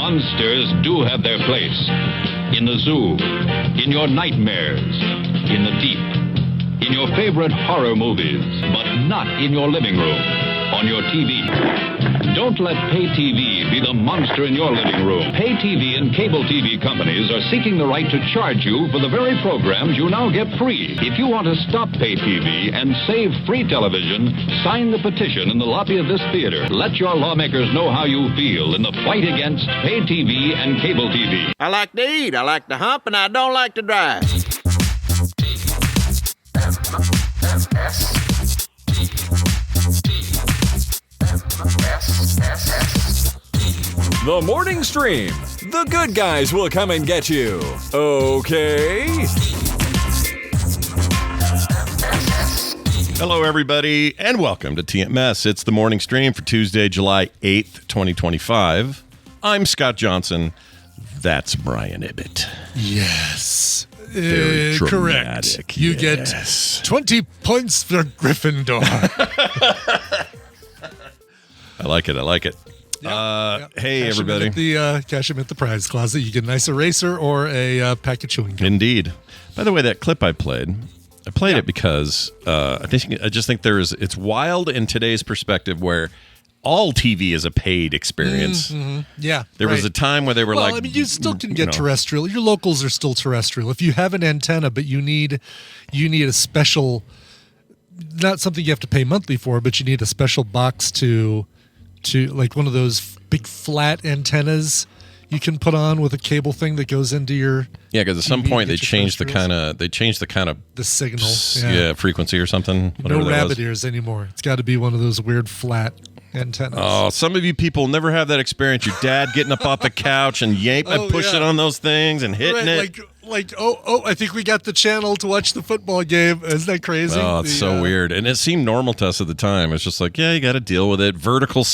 monsters do have their place. In the zoo, in your nightmares, in the deep, in your favorite horror movies, but not in your living room, on your TV. Don't let pay TV be the monster in your living room. Pay TV and cable TV companies are seeking the right to charge you for the very programs you now get free. If you want to stop pay TV and save free television, sign the petition in the lobby of this theater. Let your lawmakers know how you feel in the fight against pay TV and cable TV. I like to eat, I like to hump, and I don't like to drive. The morning stream. The good guys will come and get you. Okay? Hello, everybody, and welcome to TMS. It's the morning stream for Tuesday, July 8th, 2025. I'm Scott Johnson. That's Brian Ibbett. Yes. Very Correct. dramatic, You yes. get 20 points for Gryffindor. I like it. Hey, Cash everybody. Cash him at the prize closet. You get a nice eraser or a pack of chewing gum. Indeed. By the way, that clip I played it because I just think it's wild in today's perspective where all TV is a paid experience. Mm-hmm. Yeah. There was a time where they were I mean, you still can get terrestrial. Your locals are still terrestrial. If you have an antenna, but you need a special, not something you have to pay monthly for, but you need a special box to like one of those big flat antennas you can put on with a cable thing that goes into your because at some TV point to they get your changed the kind of the signal frequency or something. No rabbit ears anymore. It's got to be one of those weird flat antennas. Oh, some of you people never have that experience. Your dad getting up off the couch and pushing on those things and hitting it. Like, I think we got the channel to watch the football game. Isn't that crazy? Oh, it's so weird. And it seemed normal to us at the time. It's just like, you got to deal with it. Vertical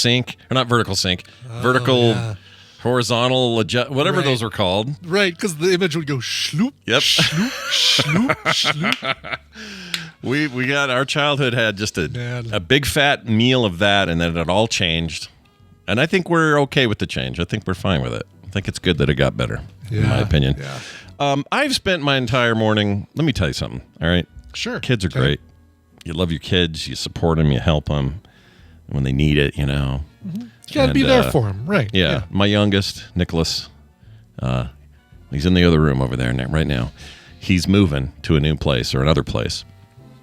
horizontal adjust, whatever those are called. Right, because the image would go shloop, yep. shloop, shloop. We got, our childhood had just a big fat meal of that, and then it all changed. And I think we're okay with the change. I think we're fine with it. I think it's good that it got better, in my opinion. Yeah. I've spent my entire morning, let me tell you something, all right? Sure. Kids are great. You love your kids, you support them, you help them when they need it, Mm-hmm. You got to be there for them, right? Yeah. My youngest, Nicholas, he's in the other room over there right now. He's moving to a new place or another place.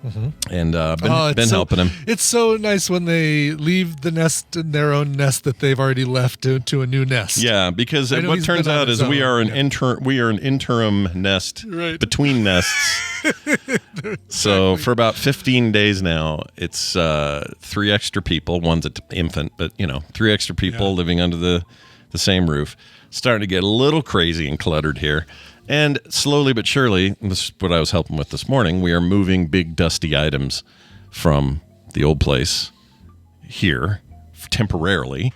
Mm-hmm. And been helping him. It's so nice when they leave the nest in their own nest that they've already left to a new nest. Yeah, because what turns out is we are an interim nest between nests. Exactly. So for about 15 days now, it's 3 extra people. One's an infant, but 3 extra people living under the same roof. Starting to get a little crazy and cluttered here. And slowly but surely, this is what I was helping with this morning, we are moving big dusty items from the old place here temporarily,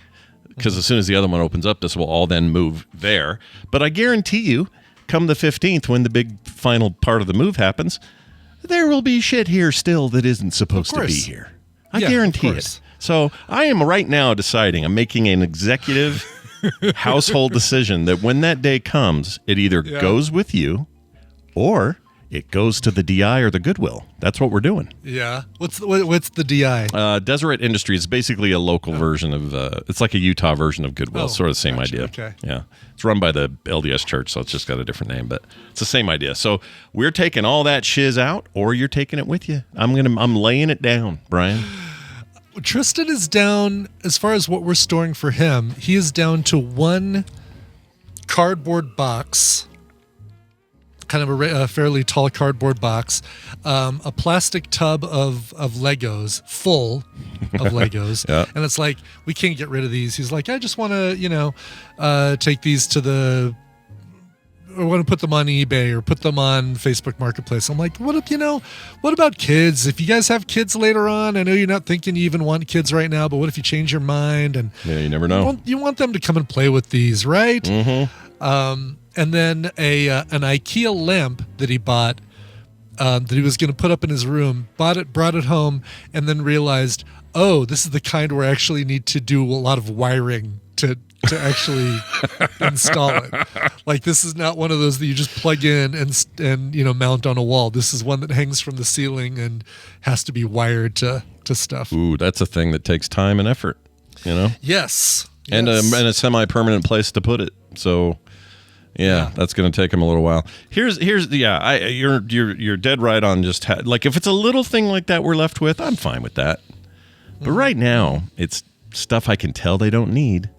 because as soon as the other one opens up, this will all then move there. But I guarantee you, come the 15th, when the big final part of the move happens, there will be shit here still that isn't supposed to be here. I guarantee it. So I am right now deciding, I'm making an executive household decision that when that day comes, it either goes with you or it goes to the DI or the Goodwill. That's what we're doing. Yeah. What's the DI? Deseret Industries is basically a local version of, it's like a Utah version of Goodwill. Sort of the same idea. Okay. Yeah. It's run by the LDS Church, so it's just got a different name, but it's the same idea. So we're taking all that shiz out, or you're taking it with you. I'm laying it down, Brian. Tristan is down, as far as what we're storing for him, he is down to one cardboard box, kind of a fairly tall cardboard box, a plastic tub of Legos, full of Legos. And it's like, we can't get rid of these. He's like, I just want to, take these to I want to put them on eBay or put them on Facebook Marketplace. I'm like, what about kids? If you guys have kids later on, I know you're not thinking you even want kids right now, but what if you change your mind? And you never know. You want them to come and play with these, right? Mm-hmm. And then an IKEA lamp that he bought, that he was going to put up in his room, brought it home, and then realized, oh, this is the kind where I actually need to do a lot of wiring to to actually install it. Like, this is not one of those that you just plug in and mount on a wall. This is one that hangs from the ceiling and has to be wired to stuff. Ooh, that's a thing that takes time and effort, Yes. And a semi-permanent place to put it. So, yeah. That's going to take him a little while. You're dead right on just like if it's a little thing like that we're left with, I'm fine with that. But right now, it's stuff I can tell they don't need.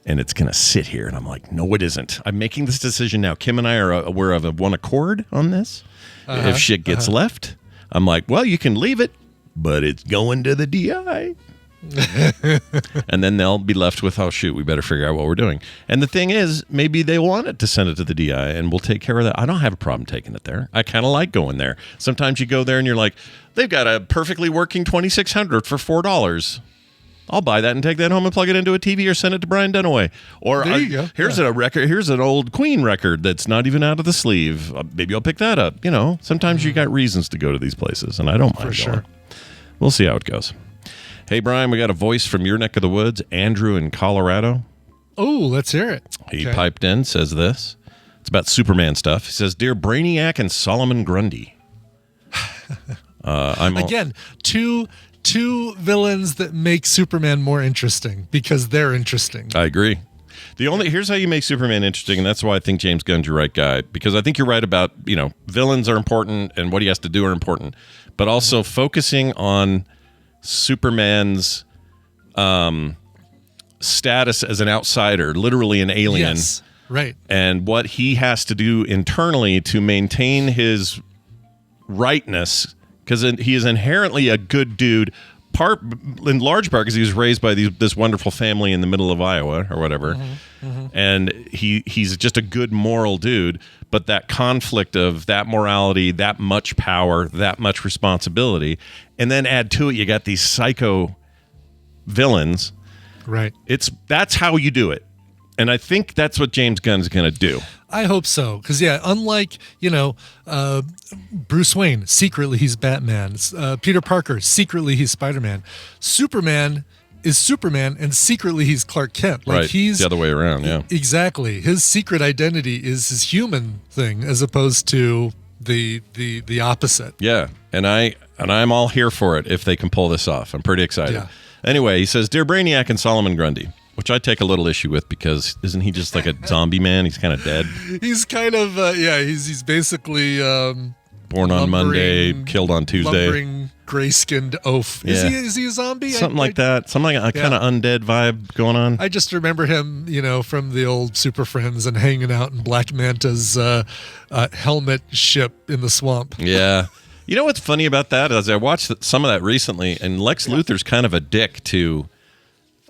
And it's going to sit here. And I'm like, no, it isn't. I'm making this decision now. Kim and I are aware of one accord on this. If shit gets left, I'm like, well, you can leave it, but it's going to the DI. And then they'll be left with, oh, shoot, we better figure out what we're doing. And the thing is, maybe they want it to send it to the DI, and we'll take care of that. I don't have a problem taking it there. I kind of like going there. Sometimes you go there and you're like, they've got a perfectly working 2600 for $4. I'll buy that and take that home and plug it into a TV or send it to Brian Dunaway. Or there you go. Here's a record. Here's an old Queen record that's not even out of the sleeve. Maybe I'll pick that up. Sometimes you got reasons to go to these places, and I don't mind. For sure. We'll see how it goes. Hey, Brian, we got a voice from your neck of the woods, Andrew in Colorado. Oh, let's hear it. He piped in, says this. It's about Superman stuff. He says, Dear Brainiac and Solomon Grundy. Again, two villains that make Superman more interesting because they're interesting. I agree. Here's how you make Superman interesting, and that's why I think James Gunn's your right guy, because I think you're right about, villains are important and what he has to do are important, but also focusing on Superman's status as an outsider, literally an alien. Yes, right. And what he has to do internally to maintain his rightness, because he is inherently a good dude, in large part because he was raised by this wonderful family in the middle of Iowa or whatever. And he's just a good moral dude, but that conflict of that morality, that much power, that much responsibility, and then add to it, you got these psycho villains. Right. That's how you do it. And I think that's what James Gunn's going to do. I hope so. Because, unlike, Bruce Wayne, secretly he's Batman. Peter Parker, secretly he's Spider-Man. Superman is Superman, and secretly he's Clark Kent. Like, right. He's the other way around, yeah. Exactly. His secret identity is his human thing as opposed to the opposite. Yeah. And I'm all here for it if they can pull this off. I'm pretty excited. Yeah. Anyway, he says, Dear Brainiac and Solomon Grundy, which I take a little issue with because isn't he just like a zombie man? He's kind of dead. He's kind of, he's basically... born on Monday, killed on Tuesday. Lumbering, gray-skinned oaf. Yeah. Is he a zombie? Something like that. Something like a kind of undead vibe going on. I just remember him, from the old Super Friends and hanging out in Black Manta's helmet ship in the swamp. Yeah. You know what's funny about that is I watched some of that recently, and Lex Luthor's kind of a dick to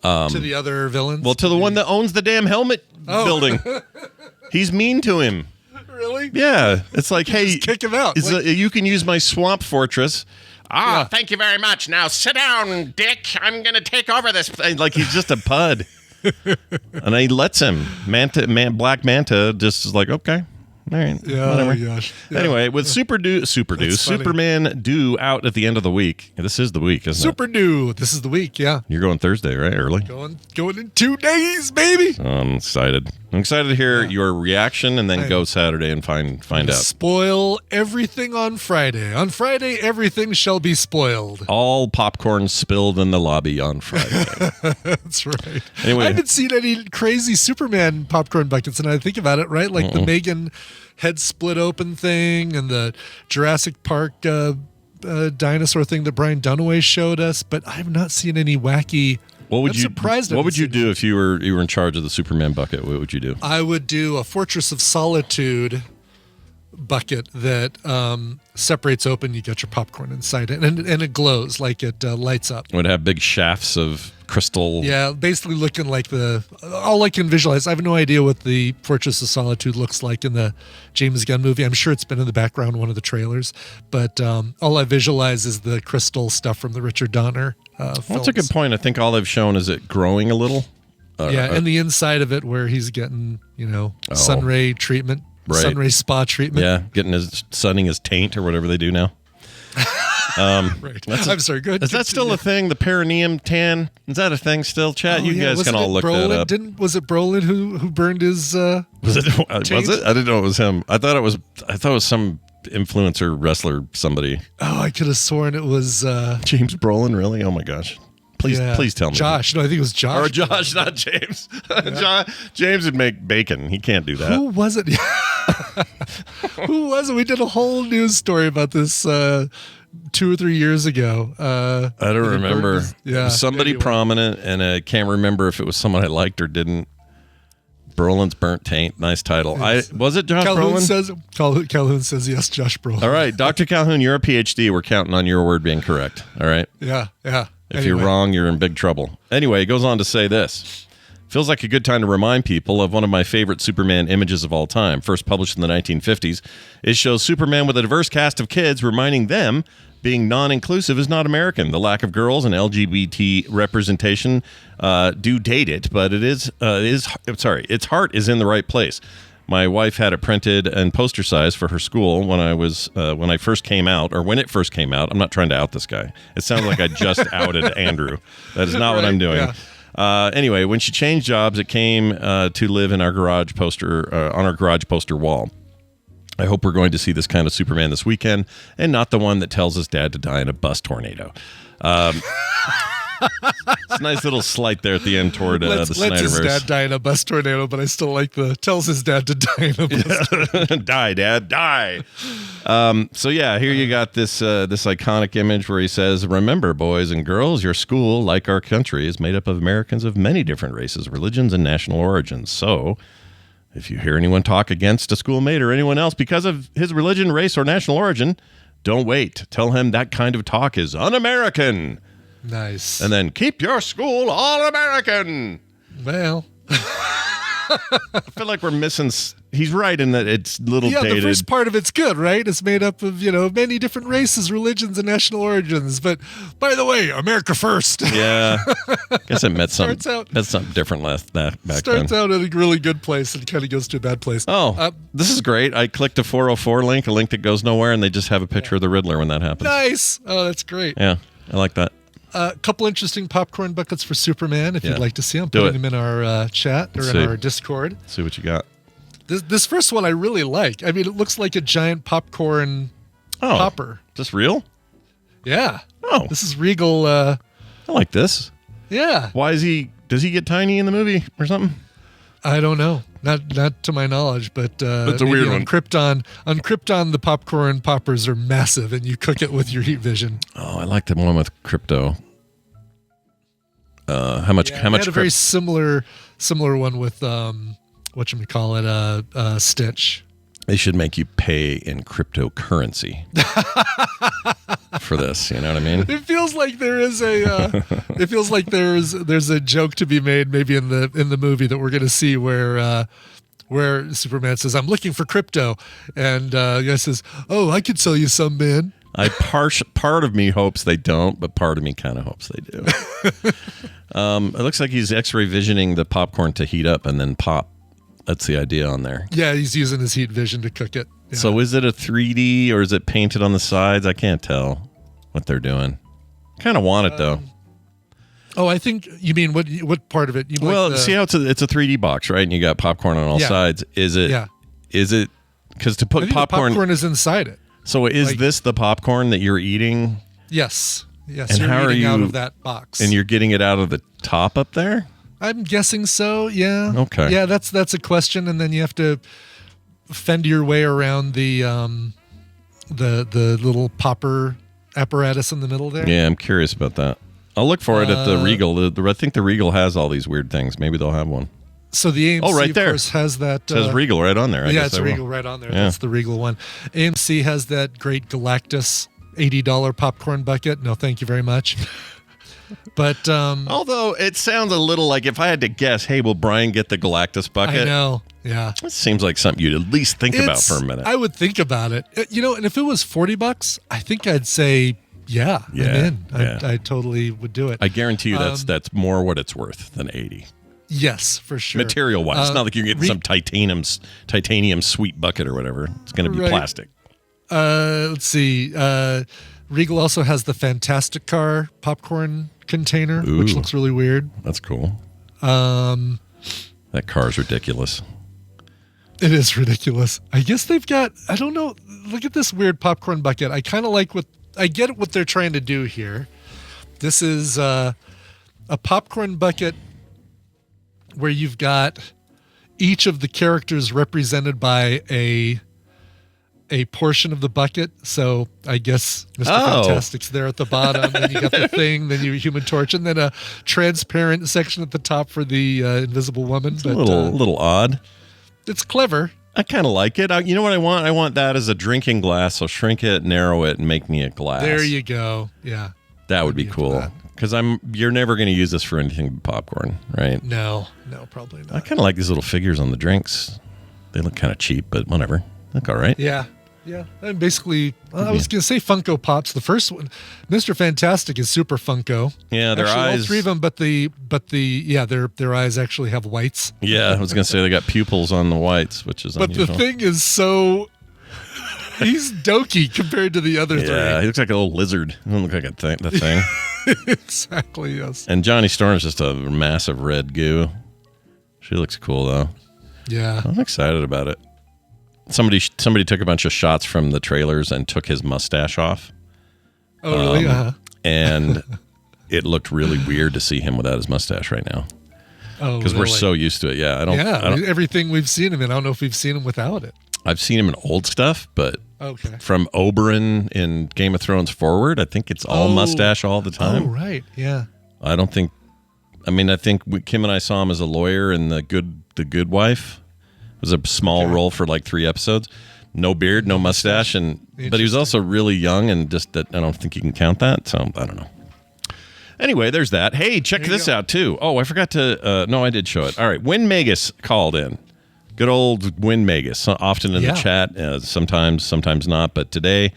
the other villains? Well, to the one that owns the damn helmet building. He's mean to him. Really? Yeah. It's like, hey, just kick him out. You can use my swamp fortress. Thank you very much. Now sit down, Dick. I'm going to take over this. Like he's just a pud. And he lets him. Black Manta just is like, okay. All right. Yeah, whatever. Oh my gosh. Yeah. Anyway, with Superdoo, Superman due out at the end of the week. This is the week, isn't it? Superdoo. This is the week, yeah. You're going Thursday, right? Early? Going in 2 days, baby. I'm excited. I'm excited to hear your reaction and then go Saturday and find out. Spoil everything on Friday. On Friday, everything shall be spoiled. All popcorn spilled in the lobby on Friday. That's right. Anyway. I haven't seen any crazy Superman popcorn buckets, and I think about it, right? Like the Megan head split open thing and the Jurassic Park dinosaur thing that Brian Dunaway showed us, but I've not seen any wacky... What would you do if you were in charge of the Superman bucket? What would you do? I would do a Fortress of Solitude bucket that separates open. You get your popcorn inside it, and it glows like it lights up. It would have big shafts of crystal. Yeah, basically looking like all I can visualize. I have no idea what the Fortress of Solitude looks like in the James Gunn movie. I'm sure it's been in the background, one of the trailers, but all I visualize is the crystal stuff from the Richard Donner films. Well, that's a good point. I think all they've shown is it growing a little. And the inside of it where he's getting, sunray treatment. Right. Sunray spa treatment. Yeah, sunning his taint or whatever they do now. Right. I'm sorry. Go ahead. Is that still a thing? The perineum tan? Is that a thing still, Chat? You guys can all look Brolin? that up. Was it Brolin who burned his? Was it? I didn't know it was him. I thought it was some influencer wrestler, somebody. Oh, I could have sworn it was James Brolin. Really? Oh my gosh! Please tell me. Josh. No, I think it was Josh. Or Josh, not James. James would make bacon. He can't do that. Who was it? Who was it? We did a whole news story about this 2 or 3 years ago. I don't remember. Yeah, it was somebody anyway. prominent, and I can't remember if it was someone I liked or didn't. Brolin's Burnt Taint. Nice title. Was it Josh Brolin? Calhoun says yes, Josh Brolin. All right, Dr. Calhoun, you're a PhD. We're counting on your word being correct. All right? Yeah. If you're wrong, you're in big trouble. Anyway, it goes on to say this. Feels like a good time to remind people of one of my favorite Superman images of all time. First published in the 1950s. It shows Superman with a diverse cast of kids, reminding them being non-inclusive is not American. The lack of girls and LGBT representation do date it, but its heart is in the right place. My wife had it printed and poster size for her school when it first came out. I'm not trying to out this guy. It sounds like I just outed Andrew. That is not what I'm doing. Yeah. Anyway, when she changed jobs, it came to live in our garage poster on our garage poster wall. I hope we're going to see this kind of Superman this weekend, and not the one that tells his dad to die in a bus tornado. It's a nice little slight there at the end toward the Snyderverse. Lets his dad die in a bus tornado, but I still like the tells his dad to die in a bus tornado. Die, Dad, die. So yeah, here you got this iconic image where he says, "Remember, boys and girls, your school, like our country, is made up of Americans of many different races, religions, and national origins. So if you hear anyone talk against a schoolmate or anyone else because of his religion, race, or national origin, don't wait. Tell him that kind of talk is un-American." Nice. And then keep your school all American. Well, I feel like we're missing. He's right in that it's a little dated. The first part of it's good, right? It's made up of many different races, religions, and national origins. But by the way, America first. Yeah, I guess it meant something. That's something different back then. Starts out at a really good place and kind of goes to a bad place. Oh, this is great. I clicked a 404 link, a link that goes nowhere, and they just have a picture of the Riddler when that happens. Nice. Oh, that's great. Yeah, I like that. A couple interesting popcorn buckets for Superman, if you'd like to see them. Putting them in our chat or in our Discord. Let's see what you got. This first one I really like. I mean, it looks like a giant popcorn popper. Is this real? Yeah. Oh. This is Regal. I like this. Yeah. Does he get tiny in the movie or something? I don't know. Not to my knowledge, but it's a weird one. On Krypton, the popcorn poppers are massive, and you cook it with your heat vision. Oh, I like the one with Crypto. How much? Had a very similar one with whatchamacallit, Stitch. They should make you pay in cryptocurrency for this. You know what I mean? It feels like there is a. It feels like there's a joke to be made, maybe in the movie that we're going to see where Superman says, "I'm looking for crypto," and the guy says, "Oh, I could sell you some, man." Part of me hopes they don't, but part of me kind of hopes they do. It looks like he's X-ray visioning the popcorn to heat up and then pop. That's the idea on there. Yeah, he's using his heat vision to cook it. Yeah. So is it a 3D or is it painted on the sides? I can't tell what they're doing. Kind of want it though. Oh, I think you mean what part of it? You see how it's a 3D box, right? And you got popcorn on all sides. Is it? Yeah. Is it because to put popcorn? The popcorn is inside it. So is this the popcorn that you're eating? Yes. And you're how eating are you out of that box? And you're getting it out of the top up there? I'm guessing so. Yeah. Okay. Yeah, that's a question, and then you have to fend your way around the little popper apparatus in the middle there. Yeah, I'm curious about that. I'll look for it at the Regal. I think the Regal has all these weird things. Maybe they'll have one. So the AMC, right there. of course, has that. It says Regal right on there. It's Regal right on there. Yeah. That's the Regal one. AMC has that great Galactus $80 popcorn bucket. No, thank you very much. But although it sounds a little like, if I had to guess, hey, will Brian get the Galactus bucket? I know. Yeah. It seems like something you'd at least think about for a minute. I would think about it. And if it was $40, I think I'd say, I'm in. I totally would do it. I guarantee you that's more what it's worth than 80. Yes, for sure. Material wise, it's not like you're getting some titanium sweet bucket or whatever. It's going to be plastic. Let's see. Regal also has the Fantastic Car popcorn container, which looks really weird. That's cool. That car's ridiculous. It is ridiculous. I guess they've got, I don't know, look at this weird popcorn bucket. I kind of like I get what they're trying to do here. This is a popcorn bucket where you've got each of the characters represented by a portion of the bucket. So I guess Mr. Fantastic's there at the bottom, then you got the Thing, then you Human Torch, and then a transparent section at the top for the Invisible Woman. It's a little odd. It's clever. I kind of like it. You know what I want? I want that as a drinking glass. So shrink it, narrow it, and make me a glass. There you go. Yeah. That would be cool. Because you're never going to use this for anything but popcorn, right? No, probably not. I kind of like these little figures on the drinks. They look kind of cheap, but whatever. Look all right. Yeah. And basically, I was going to say Funko Pops. The first one, Mr. Fantastic, is super Funko. Yeah, their eyes. All three of them, but their eyes actually have whites. Yeah, I was going to say they got pupils on the whites, which is unusual. But the Thing is so. He's dokey compared to the other three. Yeah, he looks like a little lizard. He doesn't look like the Thing. Exactly, yes. And Johnny Storm's just a massive red goo. She looks cool, though. Yeah. I'm excited about it. Somebody took a bunch of shots from the trailers and took his mustache off. Oh, really? And it looked really weird to see him without his mustache right now. Oh, because we're so used to it. Yeah, I don't. Everything we've seen him in, I don't know if we've seen him without it. I've seen him in old stuff, but from Oberyn in Game of Thrones forward, I think it's all mustache all the time. Oh, right. Yeah. I don't think. I mean, I think Kim and I saw him as a lawyer in The Good Wife. It was a small role for like 3 episodes. No beard, no mustache, but he was also really young, and just that I don't think you can count that. So I don't know. Anyway, there's that. Hey, check this out too. Oh, I forgot to. No, I did show it. All right, Win Magus called in. Good old Win Magus, often in the chat. Sometimes not, but today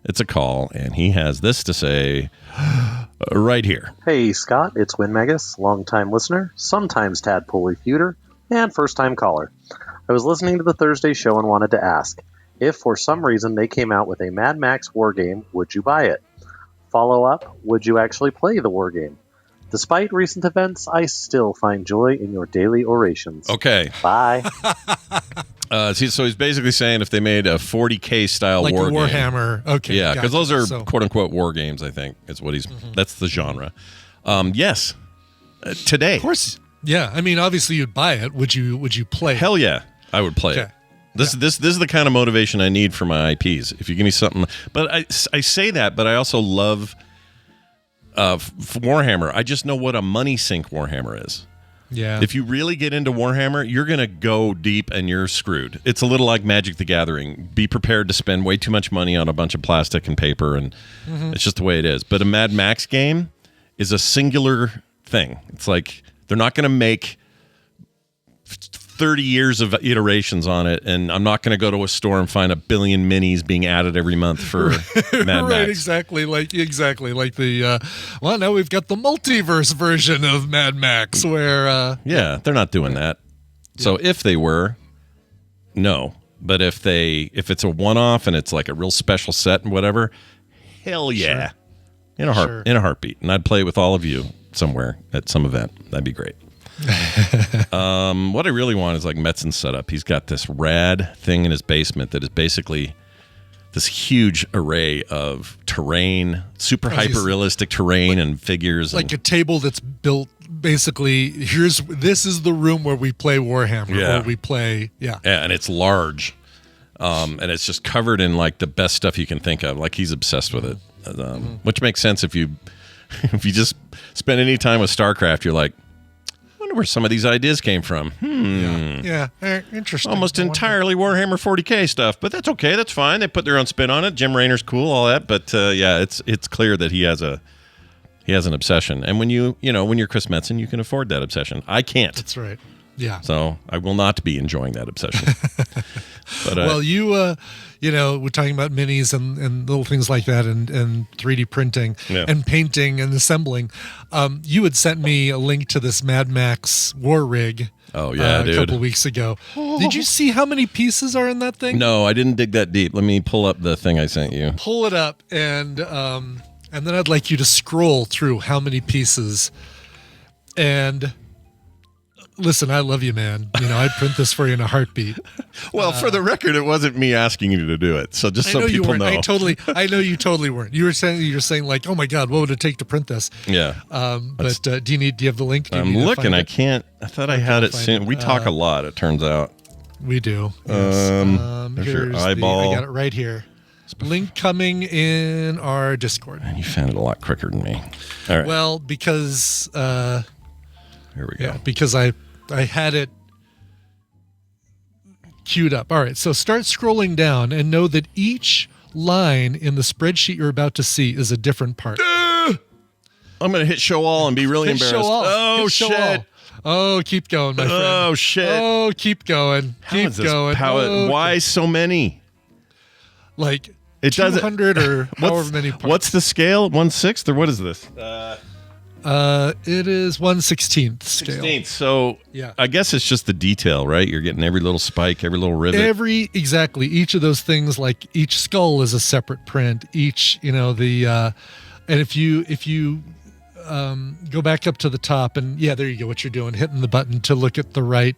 it's a call, and he has this to say right here. Hey, Scott, it's Win Magus, longtime listener, sometimes tadpoley feuder, and first-time caller. I was listening to the Thursday show and wanted to ask, if for some reason they came out with a Mad Max war game, would you buy it? Follow up, would you actually play the war game? Despite recent events, I still find joy in your daily orations. Okay. Bye. So he's basically saying if they made a 40K style like war a Warhammer. Game. Okay. Yeah, because those are quote unquote war games, I think, is what he's. That's the genre. Yes. Today. Of course. Yeah. I mean, obviously you'd buy it. Would you play it? Hell yeah. I would play it. This is the kind of motivation I need for my IPs. If you give me something, but I say that, but I also love Warhammer. I just know what a money sink Warhammer is. Yeah. If you really get into Warhammer, you're going to go deep and you're screwed. It's a little like Magic the Gathering. Be prepared to spend way too much money on a bunch of plastic and paper, and it's just the way it is. But a Mad Max game is a singular thing. It's like they're not going to make 30 years of iterations on it, and I'm not going to go to a store and find 1 billion minis being added every month for Mad Max. Right, exactly like the well, now we've got the multiverse version of Mad Max where they're not doing that. So if they were, no. But if it's a one-off and it's like a real special set and whatever, hell yeah. Sure. In a heartbeat. And I'd play with all of you somewhere at some event. That'd be great. What I really want is like Metzon's setup. He's got this rad thing in his basement that is basically this huge array of terrain, super hyper realistic terrain and figures, like a table that's built basically. This is the room where we play Warhammer. Where we play, and it's large, and it's just covered in like the best stuff you can think of. Like he's obsessed with it, which makes sense if you just spend any time with StarCraft. You're like, where some of these ideas came from. Yeah, interesting. Almost entirely Warhammer 40K stuff, but that's okay. That's fine. They put their own spin on it. Jim Raynor's cool, all that, but it's clear that he has an obsession. And when you're Chris Metzen, you can afford that obsession. I can't. That's right. Yeah. So I will not be enjoying that obsession. But, well, we're talking about minis and little things like that and 3D printing and painting and assembling. You had sent me a link to this Mad Max war rig. Oh, yeah, dude. A couple weeks ago. Did you see how many pieces are in that thing? No, I didn't dig that deep. Let me pull up the thing I sent you. Pull it up, and then I'd like you to scroll through how many pieces. And listen, I love you, man. I'd print this for you in a heartbeat. Well, for the record, it wasn't me asking you to do it. So just so people know. I know you totally weren't. You're saying like, oh my God, what would it take to print this? Yeah. But do you have the link? I'm looking. I can't. I thought I had it soon. We talk a lot, it turns out. We do. Yes. There's your eyeball. I got it right here. Link coming in our Discord. And you found it a lot quicker than me. All right. Well, because here we go. Yeah, because I had it queued up. All right, so start scrolling down and know that each line in the spreadsheet you're about to see is a different part. I'm going to hit show all and be really embarrassed. Show all. Oh, Show shit. all. Oh, keep going, my friend. Oh, shit. Oh, keep going. Keep going. Why so many? Like it 200 or however many parts. What's the scale? 1/6 or what is this? It is 1/16 scale. 16th. So yeah. I guess it's just the detail, right? You're getting every little spike, every little rivet. Exactly. Each of those things, like each skull is a separate print. Each, and if you go back up to the top and there you go. What you're doing, hitting the button to look at the right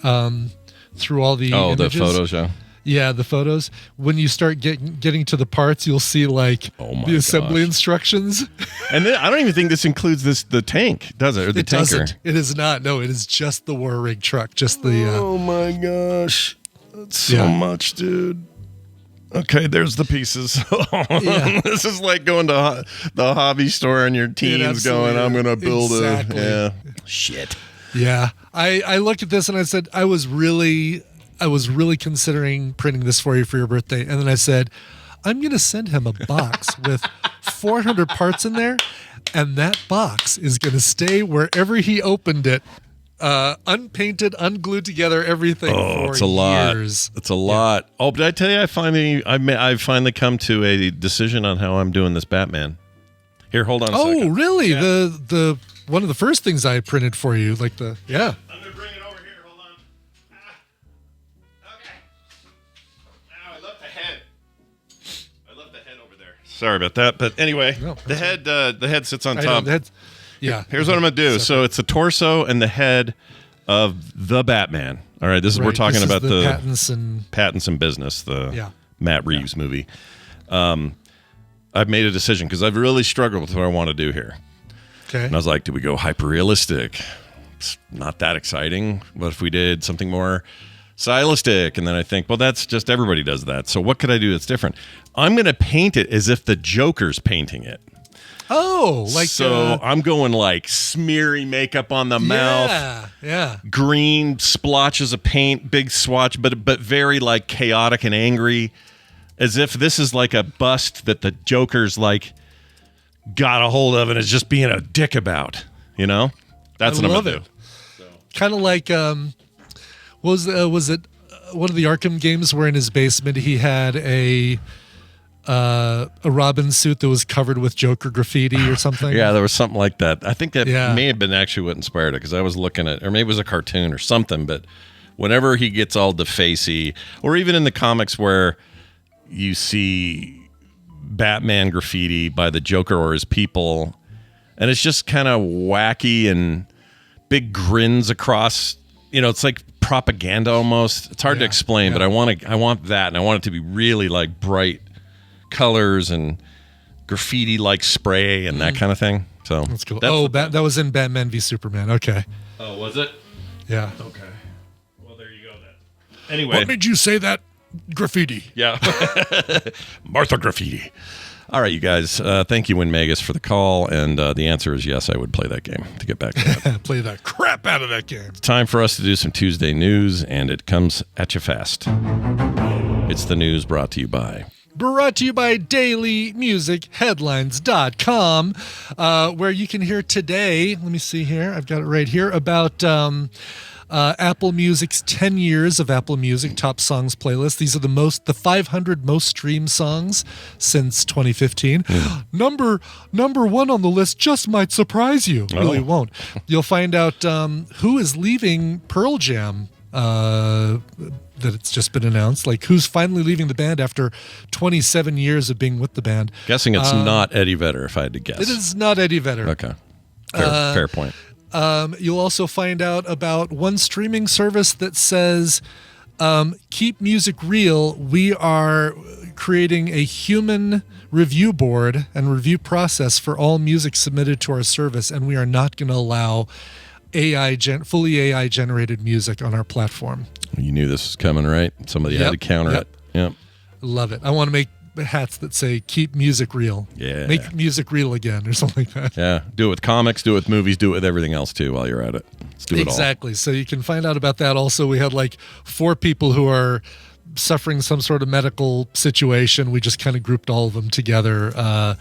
through all the images. The photos, yeah. Yeah, the photos. When you start getting to the parts, you'll see the assembly instructions. And then I don't even think this includes the tank, does it? Or the tanker? Doesn't. It is not. No, it is just the war rig truck. Just the. Oh my gosh, that's so much, dude. Okay, there's the pieces. This is like going to the hobby store and your teens going, "I'm going to build a shit." Yeah, I looked at this and I said, I was really considering printing this for you for your birthday. And then I said, I'm going to send him a box with 400 parts in there. And that box is going to stay wherever he opened it, unpainted, unglued together, everything for it's a lot. years. It's a lot. Oh, did I tell you I've finally come to a decision on how I'm doing this Batman. Here, hold on a second. Oh, really? Yeah. The one of the first things I printed for you, I'm going to bring it over here. Hold on. Okay. Now I left the head over there. Sorry about that, but anyway, the head sits on top. Here's what I'm going to do. So it's the torso and the head of the Batman. All right, we're talking about the Pattinson business, the Matt Reeves movie. I've made a decision because I've really struggled with what I want to do here. Okay. And I was like, do we go hyper realistic? It's not that exciting. What if we did something more stylistic? And then I think, well, that's just everybody does that. So what could I do that's different? I'm going to paint it as if the Joker's painting it. Oh, so I'm going like smeary makeup on the mouth. Yeah. Green splotches of paint, big swatch, but very like chaotic and angry. As if this is like a bust that the Joker's like got a hold of and is just being a dick about, That's what I'm going to do. So. Kind of like, was it one of the Arkham games where in his basement he had a Robin suit that was covered with Joker graffiti or something? Yeah, there was something like that. I think that may have been actually what inspired it because I was looking at, or maybe it was a cartoon or something, but whenever he gets all defacey, or even in the comics where you see Batman graffiti by the Joker or his people, and it's just kind of wacky and big grins across. It's like propaganda almost. It's hard to explain, but I want that, and I want it to be really like bright colors and graffiti like spray and that kind of thing. So that's cool. That was in Batman v Superman. Okay. Oh, was it? Yeah. Okay. Well, there you go then. Anyway, what made you say that? Graffiti. Yeah. Martha Graffiti. All right, you guys. Thank you, Win Magus, for the call. And the answer is yes, I would play that game to get back to that. Play the crap out of that game. It's time for us to do some Tuesday news, and it comes at you fast. It's the news brought to you by DailyMusicHeadlines.com, where you can hear today, let me see here, I've got it right here, about Apple Music's 10 years of Apple Music top songs playlist. These are the 500 most streamed songs since 2015. Number one on the list just might surprise you. Really won't. You'll find out who is leaving Pearl Jam. That it's just been announced, like who's finally leaving the band after 27 years of being with the band. Guessing it's not Eddie Vedder, if I had to guess. It is not Eddie Vedder. Okay. Fair point. You'll also find out about one streaming service that says, keep music real. We are creating a human review board and review process for all music submitted to our service, and we are not going to allow fully AI generated music on our platform. You knew this was coming, right? Somebody had to counter it. Yep. Love it. I want to make hats that say keep music real. Yeah. Make music real again or something like that. Yeah. Do it with comics, do it with movies, do it with everything else too while you're at it. Let's do it all. Exactly. So you can find out about that. Also, we had like 4 people who are suffering some sort of medical situation. We just kind of grouped all of them together.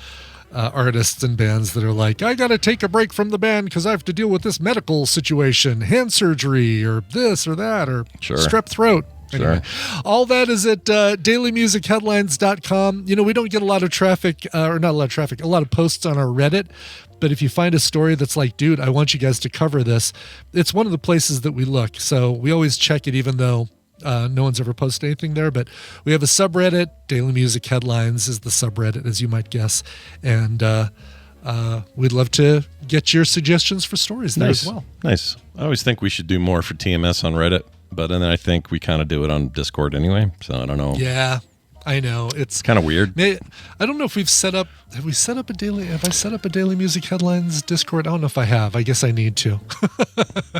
Artists and bands that are like, I got to take a break from the band because I have to deal with this medical situation, hand surgery or this or that or strep throat. Anyway, all that is at dailymusicheadlines.com. You know, we don't get a lot of traffic, or not a lot of traffic, a lot of posts on our Reddit. But if you find a story that's like, dude, I want you guys to cover this, it's one of the places that we look. So we always check it, even though no one's ever posted anything there. But we have a subreddit. Daily Music Headlines is the subreddit, as you might guess. And we'd love to get your suggestions for stories there as well. Nice. I always think we should do more for TMS on Reddit. But then I think we kind of do it on Discord anyway. So I don't know. Yeah, I know. It's kind of weird. I don't know if have I set up a Daily Music Headlines Discord? I don't know if I have. I guess I need to.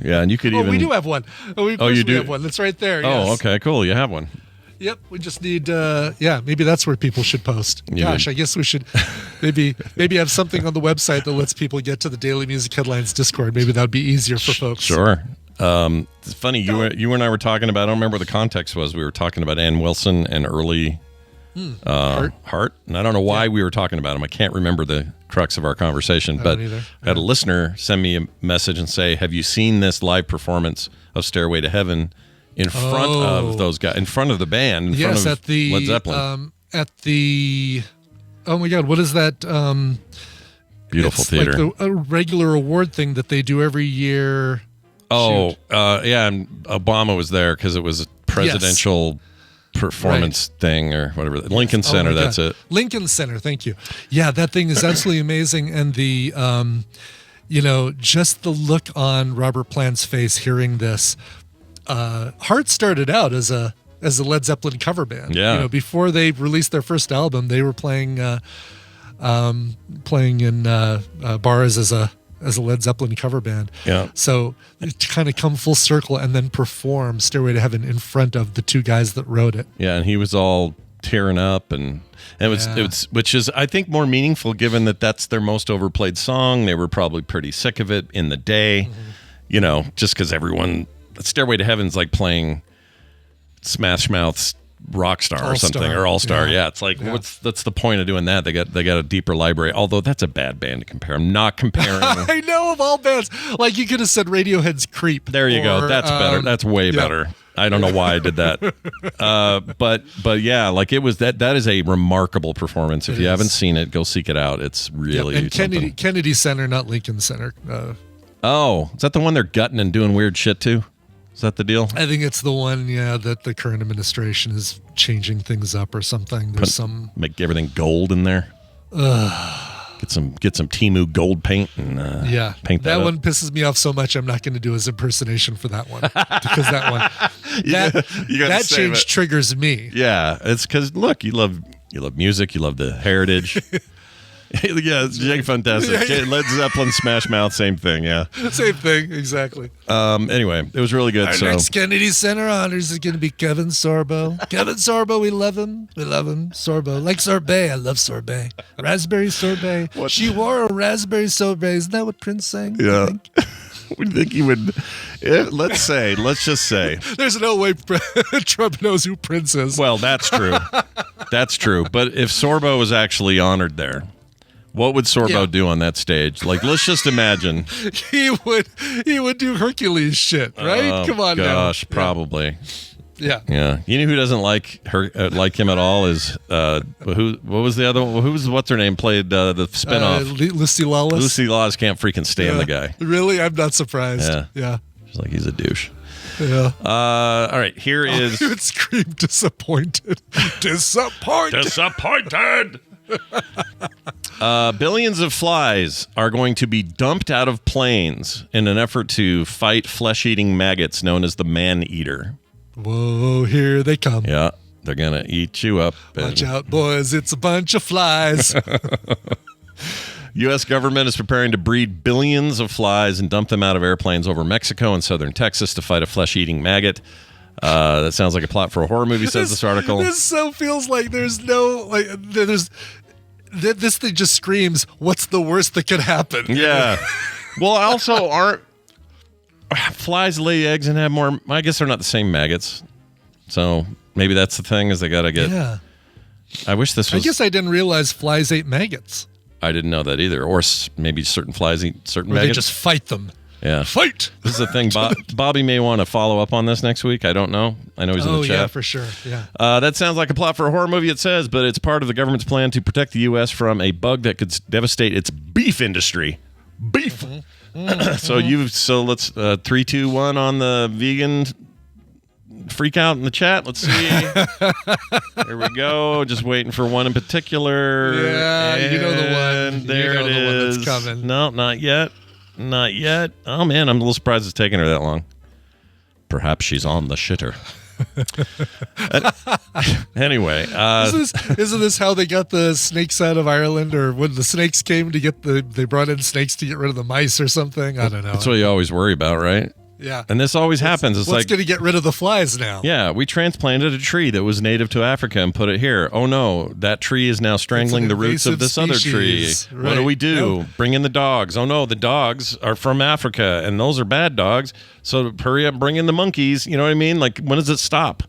Yeah, and you could even. We do have one. You do? We have one. That's right there. Oh, yes. okay, cool. You have one. Yep. We just need. Maybe that's where people should post. Gosh, I guess we should maybe have something on the website that lets people get to the Daily Music Headlines Discord. Maybe that would be easier for folks. Sure. It's funny. You and I were talking about. I don't remember what the context was. We were talking about Ann Wilson and early Hart, and I don't know why we were talking about him. I can't remember the crux of our conversation, but I had a listener send me a message and say, "Have you seen this live performance of Stairway to Heaven in front of those guys, in front of the band, front of at the Led Zeppelin, at the oh my God, what is that? Beautiful theater, like a regular award thing that they do every year." And Obama was there because it was a presidential performance thing or whatever. Lincoln Center, that's it. Lincoln Center, thank you. Yeah, that thing is absolutely amazing. And the, just the look on Robert Plant's face hearing this. Heart started out as a Led Zeppelin cover band. Yeah. Before they released their first album, they were playing in bars as a Led Zeppelin cover band. Yeah. So to kind of come full circle and then perform Stairway to Heaven in front of the 2 guys that wrote it. Yeah, and he was all tearing up and it was which is I think more meaningful given that that's their most overplayed song. They were probably pretty sick of it in the day. Mm-hmm. Just because Stairway to Heaven's like playing Smash Mouth's Rockstar or something or All Star. Yeah, it's like that's the point of doing that. They got a deeper library. Although that's a bad band to compare. I'm not comparing. I know, of all bands, like you could have said Radiohead's Creep. There you go. That's better. That's way better. I don't know why I did that. But yeah, like it was that is a remarkable performance. If you haven't seen it, go seek it out. It's really and Kennedy Center, not Lincoln Center. Is that the one they're gutting and doing weird shit to? Is that the deal? I think it's the one, that the current administration is changing things up or something. There's make everything gold in there. Get some Temu gold paint and paint that. That one pisses me off so much. I'm not going to do his impersonation for that one because that one that change triggers me. Yeah, it's because look, you love music, you love the heritage. Yeah, it's fantastic. Yeah. Led Zeppelin, Smash Mouth, same thing. Yeah, same thing, exactly. Anyway, it was really good. Our next Kennedy Center honors is going to be Kevin Sorbo. Kevin Sorbo, we love him. Sorbo, like sorbet. I love sorbet. Raspberry sorbet. What? She wore a raspberry sorbet. Isn't that what Prince sang? Yeah. We think he would. Let's just say. There's no way Trump knows who Prince is. Well, that's true. That's true. But if Sorbo was actually honored there, What would Sorbo do on that stage? Like, let's just imagine. He would do Hercules shit, right? Come on, gosh, probably. Yeah. Yeah. You know who doesn't like him at all is what was the other one? What's her name played the spinoff? Lucy Lawless. Lucy Lawless can't freaking stand the guy. Really? I'm not surprised. Yeah. She's like, he's a douche. Yeah. All right, here is. He would scream disappointed. Disappointed. Billions of flies are going to be dumped out of planes in an effort to fight flesh-eating maggots known as the man-eater. Whoa, here they come. Yeah, they're going to eat you up. Watch out, boys. It's a bunch of flies. U.S. government is preparing to breed billions of flies and dump them out of airplanes over Mexico and southern Texas to fight a flesh-eating maggot. That sounds like a plot for a horror movie, says this article. This so feels like this thing just screams, what's the worst that could happen? Yeah. Well, also, aren't flies lay eggs and have more? I guess they're not the same maggots. So maybe that's the thing, is they got to get. Yeah. I wish this was. I guess I didn't realize flies ate maggots. I didn't know that either. Or maybe certain flies eat certain or maggots. They just fight them. Yeah. Fight! This is the thing. Bobby may want to follow up on this next week. I don't know. I know he's in the chat. Oh, yeah, for sure. Yeah. That sounds like a plot for a horror movie, it says, but it's part of the government's plan to protect the U.S. from a bug that could devastate its beef industry. Beef! Mm-hmm. So let's 3, 2, 1 on the vegan freak out in the chat. Let's see. There we go. Just waiting for one in particular. Yeah, and you know the one. There it is. One that's coming. No, not yet. Not yet. Oh, man, I'm a little surprised it's taking her that long. Perhaps she's on the shitter. Anyway. Isn't this how they got the snakes out of Ireland? Or when the snakes came they brought in snakes to get rid of the mice or something? I don't know. That's what you always worry about, right? Yeah. And this always happens. It's what's like, going to get rid of the flies now? Yeah, we transplanted a tree that was native to Africa and put it here. Oh no, that tree is now strangling the roots of this other tree. Right. What do we do? Nope. Bring in the dogs. Oh no, the dogs are from Africa and those are bad dogs. So hurry up, bring in the monkeys. You know what I mean? Like, when does it stop?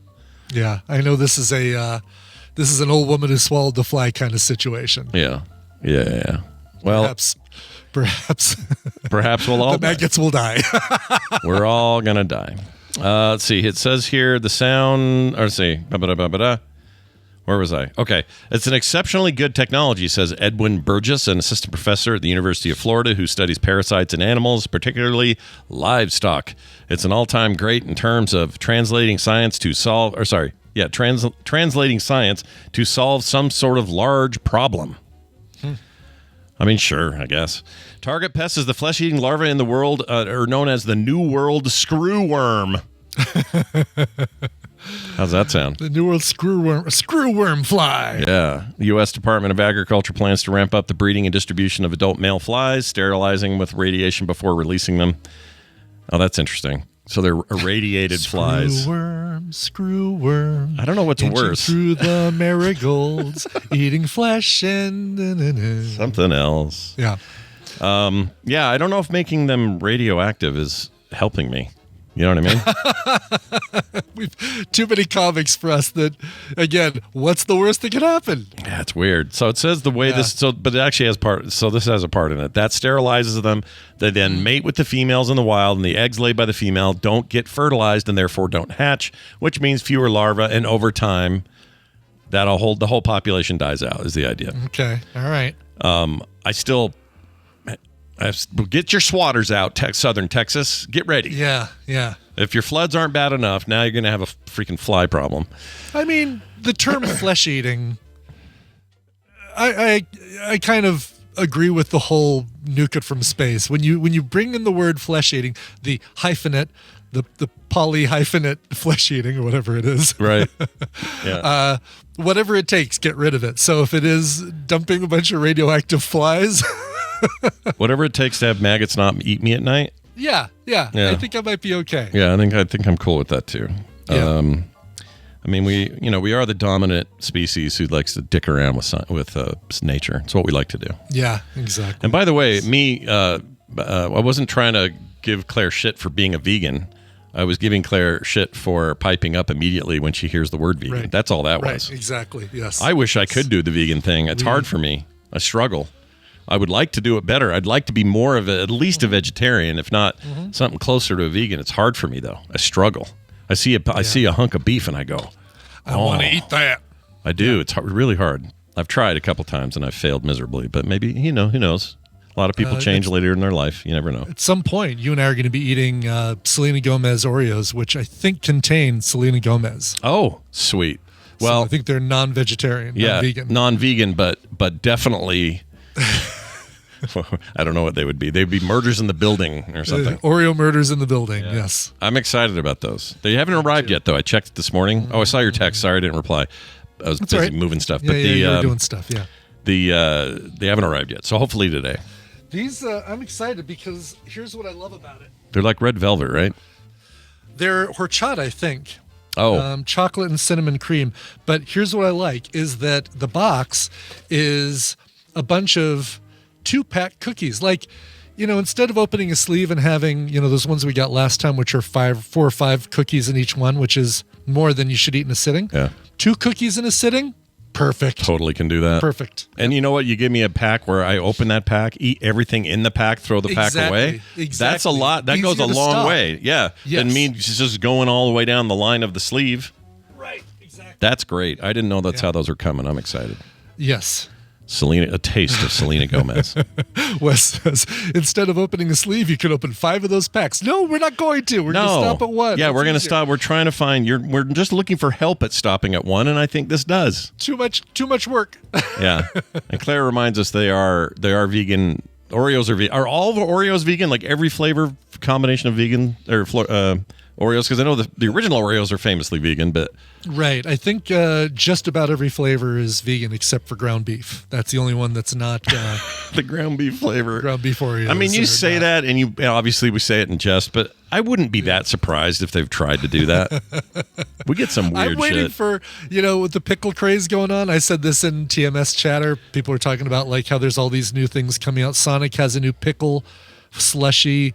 Yeah, I know this is an old woman who swallowed the fly kind of situation. Yeah. Well, Perhaps we'll all the maggots will die. We're all gonna die. Let's see. It says here the sound. Or let's see. Where was I? Okay. It's an exceptionally good technology, says Edwin Burgess, an assistant professor at the University of Florida who studies parasites in animals, particularly livestock. It's an all-time great in terms of translating science to solve. Translating science to solve some sort of large problem. I mean, sure, I guess. Target pest is the flesh-eating larva in the world, or known as the New World screwworm. How's that sound? The New World screwworm fly. Yeah. The U.S. Department of Agriculture plans to ramp up the breeding and distribution of adult male flies, sterilizing with radiation before releasing them. Oh, that's interesting. So they're irradiated flies. Screwworm. I don't know what's worse. Through the marigolds, eating flesh and something else. Yeah. Yeah, I don't know if making them radioactive is helping me. You know what I mean? Too many comics for us that, again, what's the worst that could happen? Yeah, it's weird. So it says the way but it actually has this has a part in it. That sterilizes them. They then mate with the females in the wild, and the eggs laid by the female don't get fertilized and therefore don't hatch, which means fewer larvae, and over time, the whole population dies out, is the idea. Okay. All right. Get your swatters out, southern Texas. Get ready. Yeah. If your floods aren't bad enough, now you're going to have a freaking fly problem. I mean, the term flesh eating, I kind of agree with the whole nuke it from space. When you bring in the word flesh eating, the hyphenate, the poly hyphenate flesh eating, or whatever it is. Right. Yeah. Whatever it takes, get rid of it. So if it is dumping a bunch of radioactive flies. Whatever it takes to have maggots not eat me at night. Yeah. I think I might be okay. Yeah, I think I'm cool with that too. Yeah. I mean, we are the dominant species who likes to dick around with nature. It's what we like to do. Yeah, exactly. And by the way, I wasn't trying to give Claire shit for being a vegan. I was giving Claire shit for piping up immediately when she hears the word vegan. Right. That's all that right. was. Exactly. Yes. I wish I could do the vegan thing. It's hard for me. I struggle. I would like to do it better. I'd like to be more of at least a vegetarian, if not something closer to a vegan. It's hard for me though. I struggle. I see a hunk of beef and I go, I want to eat that. I do. It's really hard. I've tried a couple times and I've failed miserably, but maybe, who knows? A lot of people change later in their life. You never know. At some point, you and I are going to be eating Selena Gomez Oreos, which I think contain Selena Gomez. Oh, sweet. Well, so I think they're non-vegetarian, non-vegan. Non-vegan, but definitely, I don't know what they would be. They'd be murders in the building or something. Oreo murders in the building, yes. I'm excited about those. They haven't arrived yet, though. I checked it this morning. Oh, I saw your text. Sorry I didn't reply. I was busy moving stuff. Yeah, you were doing stuff, yeah. They haven't arrived yet, so hopefully today. These, I'm excited because here's what I love about it. They're like red velvet, right? They're horchata, I think. Oh. Chocolate and cinnamon cream. But here's what I like is that the box is a bunch of 2-pack cookies. Like, instead of opening a sleeve and having, those ones we got last time, which are 4 or 5 cookies in each one, which is more than you should eat in a sitting. Yeah. 2 cookies in a sitting. Perfect. Totally can do that. Perfect. And you know what? You give me a pack where I open that pack, eat everything in the pack, throw the pack away. Exactly. That's a lot. That goes a long way. Yeah. Yes. And means just going all the way down the line of the sleeve. Right. Exactly. That's great. I didn't know that's how those are coming. I'm excited. Yes. A taste of Selena Gomez. Wes says, instead of opening a sleeve, you could open 5 of those packs. No, we're not going to. We're going to stop at 1. Yeah, we're going to stop. We're trying to find. We're just looking for help at stopping at 1, and I think this does. Too much work. Yeah, and Claire reminds us they are vegan. Oreos are vegan. Are all the Oreos vegan? Like every flavor combination of vegan or Oreos? Because I know the original Oreos are famously vegan, but right. I think just about every flavor is vegan except for ground beef. That's the only one that's not the ground beef flavor. Ground beef Oreos. I mean, you say that, and obviously we say it in jest, but I wouldn't be that surprised if they've tried to do that. We get some weird shit. I'm waiting for, with the pickle craze going on. I said this in TMS chatter. People are talking about like how there's all these new things coming out. Sonic has a new pickle slushy.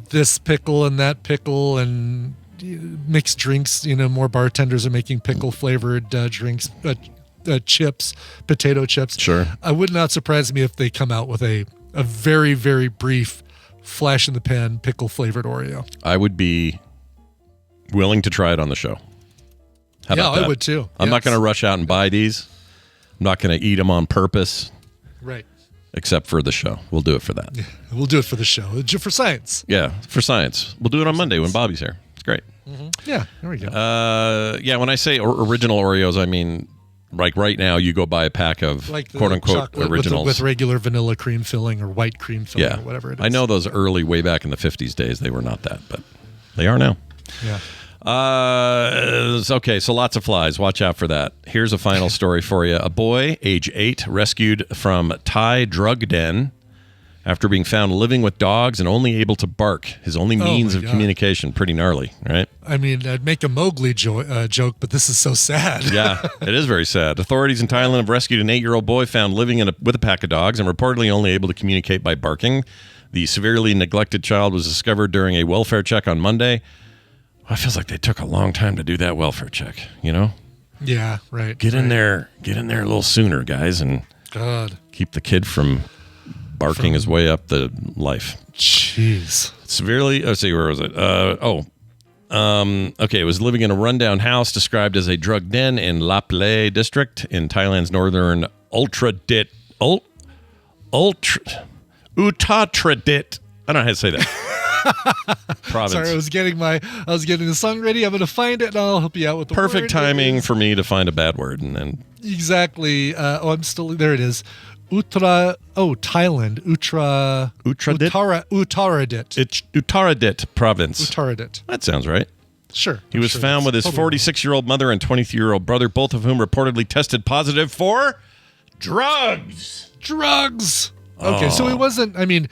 This pickle and that pickle and mixed drinks. More bartenders are making pickle flavored drinks, chips, potato chips. Sure. I would not surprise me if they come out with a very, very brief flash in the pan pickle flavored Oreo. I would be willing to try it on the show. How about that? I would too. I'm not going to rush out and buy these. I'm not going to eat them on purpose. Right. Except for the show. We'll do it for that. Yeah, we'll do it for the show. For science. Yeah, for science. We'll do it on Monday when Bobby's here. It's great. Mm-hmm. Yeah, there we go. When I say original Oreos, I mean, like right now, you go buy a pack of quote-unquote originals. With regular vanilla cream filling or white cream filling or whatever it is. I know those early, way back in the 50s days, they were not that, but they are now. Yeah. Okay, so lots of flies. Watch out for that. Here's a final story for you. A boy, age 8, rescued from Thai drug den after being found living with dogs and only able to bark. His only means of communication. Pretty gnarly, right? I mean, I'd make a Mowgli joke, but this is so sad. Yeah, it is very sad. Authorities in Thailand have rescued an 8-year-old boy found living with a pack of dogs and reportedly only able to communicate by barking. The severely neglected child was discovered during a welfare check on Monday. It feels like they took a long time to do that welfare check, Yeah, right. Get in there a little sooner, guys, and keep the kid from barking his way up the life. Jeez. Severely, let's see, where was it? Okay, it was living in a rundown house described as a drug den in Laplay district in Thailand's northern Uttradit. Uttradit. I don't know how to say that. Province. Sorry, I was getting the song ready. I'm going to find it and I'll help you out with the perfect word. timing for me to find a bad word and then exactly. I'm still there. It is Thailand. Uttaradit. It's Uttaradit province. Uttaradit. That sounds right. Sure. He was found with his 46-year-old mother and 23-year-old brother, both of whom reportedly tested positive for drugs. Okay, so he wasn't. I mean.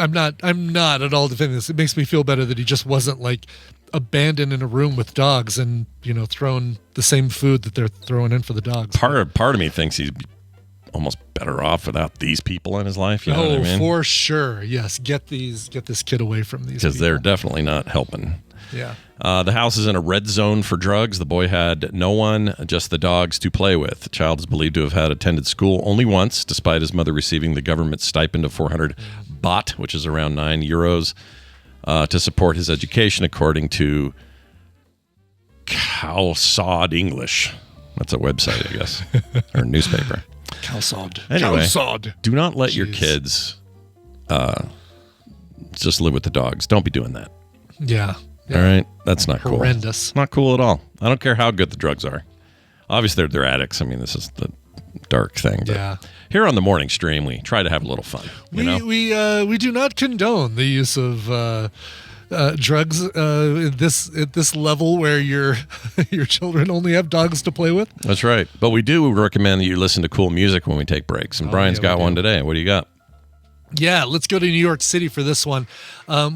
I'm not at all defending this. It makes me feel better that he just wasn't like abandoned in a room with dogs and thrown the same food that they're throwing in for the dogs. Part of me thinks he's almost better off without these people in his life. You know what I mean? For sure. Yes, get this kid away from these. Because they're definitely not helping. Yeah. The house is in a red zone for drugs. The boy had no one, just the dogs to play with. The child is believed to have had attended school only once, despite his mother receiving the government stipend of 400 baht, which is around €9, to support his education, according to Cowsod English. That's a website, I guess, or a newspaper. Cowsod. Anyway, Cowsod. do not let your kids just live with the dogs. Don't be doing that. Yeah. All right? That's not cool. Horrendous. Not cool at all. I don't care how good the drugs are. Obviously, they're addicts. I mean, this is the dark thing. But Yeah. here on the morning stream, we try to have a little fun. We do not condone the use of drugs at this level where your children only have dogs to play with. That's right. But we do recommend that you listen to cool music when we take breaks. And Brian's got one today. What do you got? Yeah, let's go to New York City for this one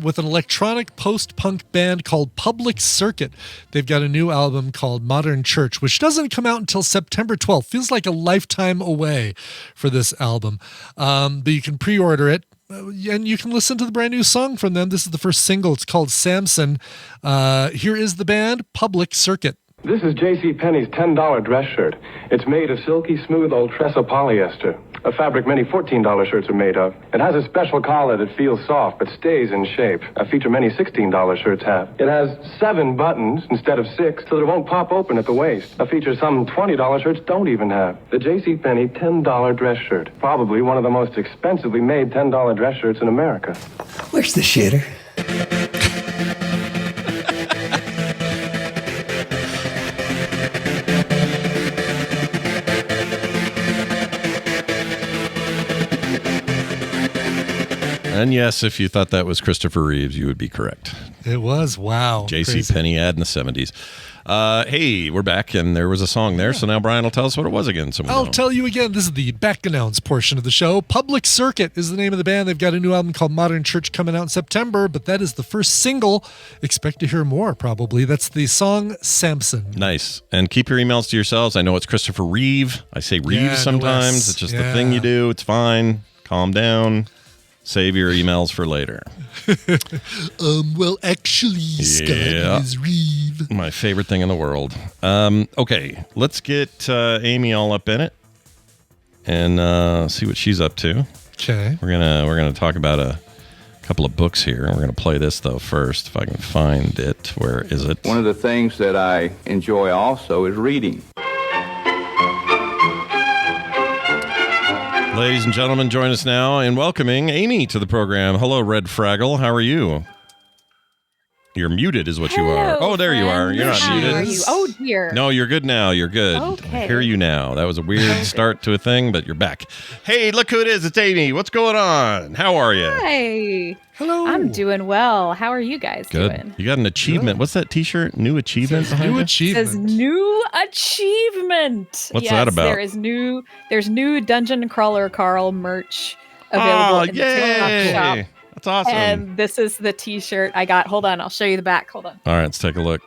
with an electronic post-punk band called Public Circuit. They've got a new album called Modern Church, which doesn't come out until September 12th. Feels like a lifetime away for this album. But you can pre-order it, and you can listen to the brand new song from them. This is the first single. It's called Samson. Here is the band, Public Circuit. This is J.C. Penney's $10 dress shirt. It's made of silky smooth Ultressa polyester, a fabric many $14 shirts are made of. It has a special collar that feels soft but stays in shape, a feature many $16 shirts have. It has 7 buttons instead of 6, so that it won't pop open at the waist, a feature some $20 shirts don't even have. The J.C. Penney $10 dress shirt, probably one of the most expensively made $10 dress shirts in America. Where's the shitter? And yes, if you thought that was Christopher Reeves, you would be correct. It was. Wow. J.C. Penney ad in the 70s. Hey, we're back, and there was a song there. So now Brian will tell us what it was again. I'll tell you again. This is the back announce portion of the show. Public Circuit is the name of the band. They've got a new album called Modern Church coming out in September, but that is the first single. Expect to hear more, probably. That's the song Samson. Nice. And keep your emails to yourselves. I know it's Christopher Reeve. I say Reeves sometimes. It's just the thing you do. It's fine. Calm down. Save your emails for later. Well, actually, Scott is Reeve. My favorite thing in the world. Okay, let's get Amy all up in it and see what she's up to. Okay. We're gonna talk about a couple of books here. We're gonna play this though first, if I can find it. Where is it? One of the things that I enjoy also is reading. Ladies and gentlemen, join us now in welcoming Amy to the program. Hello, Red Fraggle. How are you? You're muted is what you are. Oh, there you are. You're not muted. Are you? Oh, dear. No, you're good now. You're good. Okay. I hear you now. That was a weird start to a thing, but you're back. Hey, look who it is. It's Amy. What's going on? How are you? Hi. Hello. I'm doing well. How are you guys doing? You got an achievement. What's that t-shirt? New achievement? New achievement. It says new achievement. What's that about? There's new Dungeon Crawler Carl merch available in the TikTok shop. That's awesome. And this is the t-shirt I got. Hold on, I'll show you the back. Hold on. All right, let's take a look.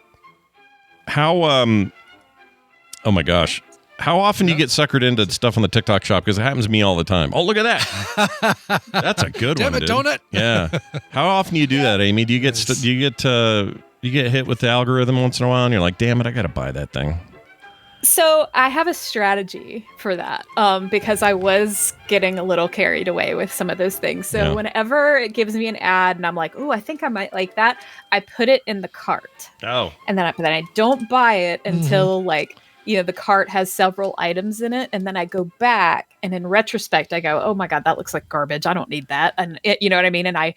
How oh my gosh. How often do you get suckered into stuff on the TikTok shop? Because it happens to me all the time. Oh, look at that. That's a good one, dude. Damn it, donut. Yeah. How often do you do that, Amy? Do you get you get hit with the algorithm once in a while and you're like, damn it, I got to buy that thing? So I have a strategy for that because I was getting a little carried away with some of those things. So whenever it gives me an ad and I'm like, oh, I think I might like that, I put it in the cart. Oh. And then I don't buy it until the cart has several items in it. And then I go back and in retrospect, I go, oh my God, that looks like garbage. I don't need that. And you know what I mean? And I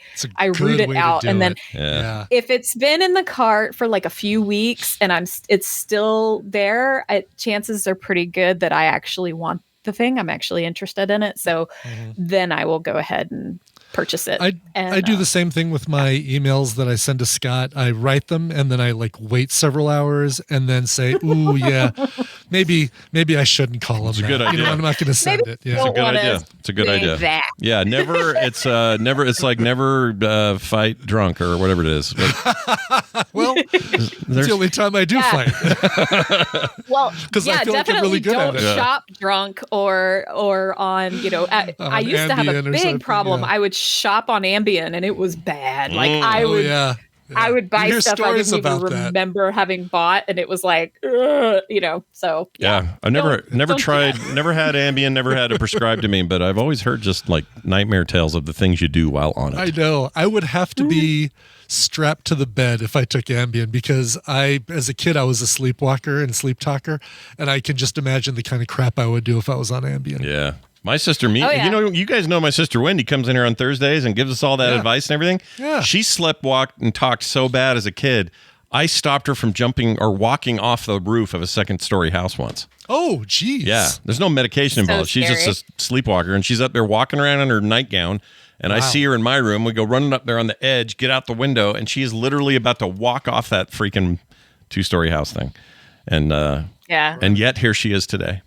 root it out. And then if it's been in the cart for like a few weeks and it's still there, chances are pretty good that I actually want the thing. I'm actually interested in it. So then I will go ahead and purchase it. I do the same thing with my emails that I send to Scott. I write them and then I wait several hours and then say, ooh, yeah, maybe I shouldn't call him. It's a good idea. I'm not going to send it. Yeah. It's a good idea. It's a good idea. That. Yeah, it's like never fight drunk or whatever it is. Well, it's the only time I do fight. Well, because I feel like I'm really good don't at it. shop drunk or on, I used to have a big problem. Yeah. I would shop on Ambien and it was bad. Like I would buy You hear stuff I didn't stories even about that. remember having bought, and it was like, so I've never Don't do tried, that. never had Ambien, never had it prescribed to me, but I've always heard just like nightmare tales of the things you do while on it. I know. I would have to be strapped to the bed if I took Ambien because as a kid, I was a sleepwalker and sleep talker, and I can just imagine the kind of crap I would do if I was on Ambien. Yeah. My sister, yeah. you guys know my sister Wendy comes in here on Thursdays and gives us all that Yeah. advice and everything. Yeah. She sleptwalked and talked so bad as a kid. I stopped her from jumping or walking off the roof of a second-story house once. Oh, geez. Yeah, there's no medication So involved. She's scary. just a sleepwalker, and she's up there walking around in her nightgown. And I see her in my room. We go running up there on the edge, get out the window, and she is literally about to walk off that freaking 2-story house thing. And and yet here she is today.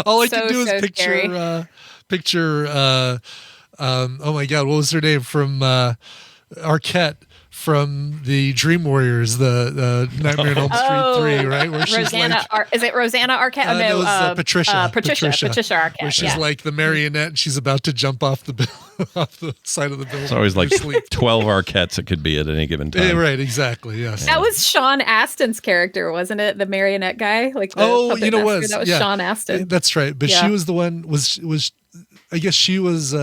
All I So, can do is so picture. Oh my God, what was her name from Arquette from the Dream Warriors, the Nightmare on Elm Street 3, right? Where she's Rosanna, like, is it Rosanna Arquette? no, it was Patricia. Patricia Arquette. Where she's like the marionette, and she's about to jump off the off the side of the building. It's always like in her sleep. 12 Arquettes it could be at any given time. Yeah, right, exactly. Yes. That was Sean Astin's character, wasn't it? The marionette guy, like the puppet you know master? what? That was Yeah. Sean Astin. That's right. But she was the one. Was I guess she was.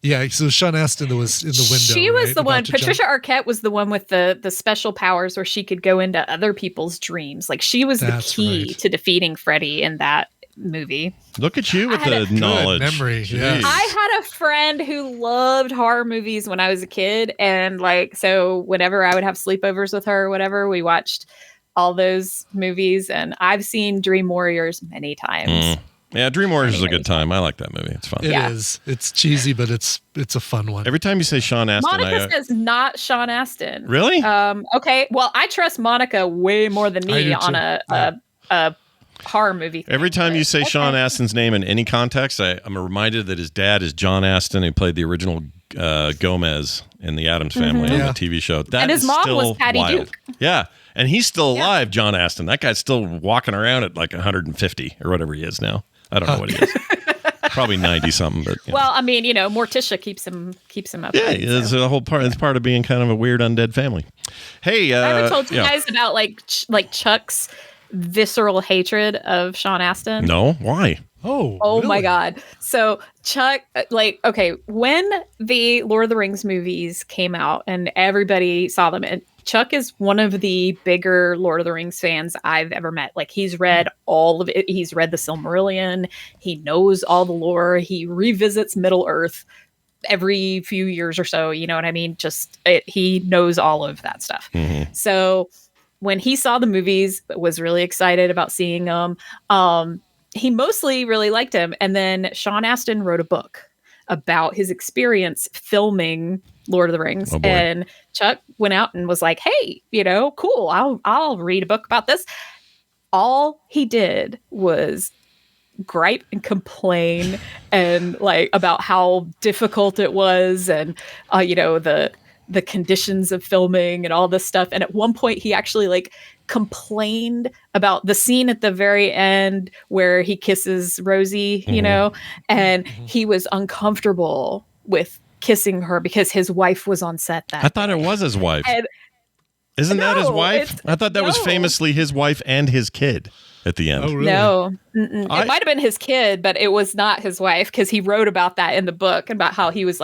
Yeah. So Sean Astin was in the window. She was right, the about one. to Patricia jump. Arquette was the one with the special powers where she could go into other people's dreams. Like she was That's the key right. to defeating Freddy in that movie. Look at you with I had the knowledge. memory, Jeez. yeah. I had a friend who loved horror movies when I was a kid, and so whenever I would have sleepovers with her or whatever, we watched all those movies, and I've seen Dream Warriors many times. Yeah, Dream Warriors is a good time. I like that movie. It's fun. It is. It's cheesy, but it's a fun one. Every time you say Sean Astin, Monica says not Sean Astin. Really? Okay. Well, I trust Monica way more than I me do on too. a horror movie. Every time you say Okay. Sean Astin's name in any context, I'm reminded that his dad is John Astin, who played the original Gomez in the Addams Family on Yeah. the TV show. That And his is mom still was Patty wild. Duke. Yeah, and he's still alive, John Astin. That guy's still walking around at like 150 or whatever he is now. I don't know what he is. Probably 90 something, but Well, I mean, Morticia keeps him up. yeah, it's a whole part. It's part of being kind of a weird undead family. Hey, I ever told you guys about like Chuck's visceral hatred of Sean Astin? No, why? Oh my God. So Chuck, when the Lord of the Rings movies came out and everybody saw them, and Chuck is one of the bigger Lord of the Rings fans I've ever met. Like he's read all of it. He's read the Silmarillion. He knows all the lore. He revisits Middle Earth every few years or so. You know what I mean? He knows all of that stuff. So when he saw the movies, was really excited about seeing them. He mostly really liked him. And then Sean Astin wrote a book about his experience filming Lord of the Rings. Oh, boy. And Chuck went out and was like, hey, cool. I'll read a book about this. All he did was gripe and complain and about how difficult it was and, the conditions of filming and all this stuff. And at one point he actually complained about the scene at the very end where he kisses Rosie, and he was uncomfortable with kissing her because his wife was on set that I thought it was his wife. And- Isn't that his No, wife? I thought that was no. famously his wife and his kid at the end. Oh, really? No, it might have been his kid, but it was not his wife because he wrote about that in the book about how he was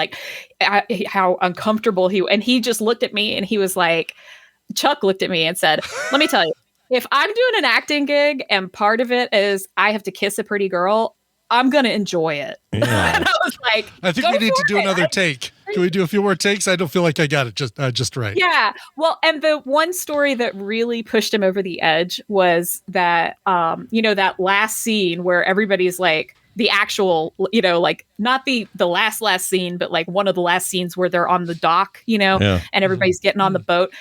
how uncomfortable and he just looked at me and he was like, Chuck looked at me and said, let me tell you, if I'm doing an acting gig and part of it is I have to kiss a pretty girl, I'm going to enjoy it. Yeah. And I was like, I think go we need to for do it. another take. Can we do a few more takes? I don't feel like I got it just right. Yeah. Well, and the one story that really pushed him over the edge was that, that last scene where everybody's the actual, not the last scene, but one of the last scenes where they're on the dock, and everybody's getting on the boat.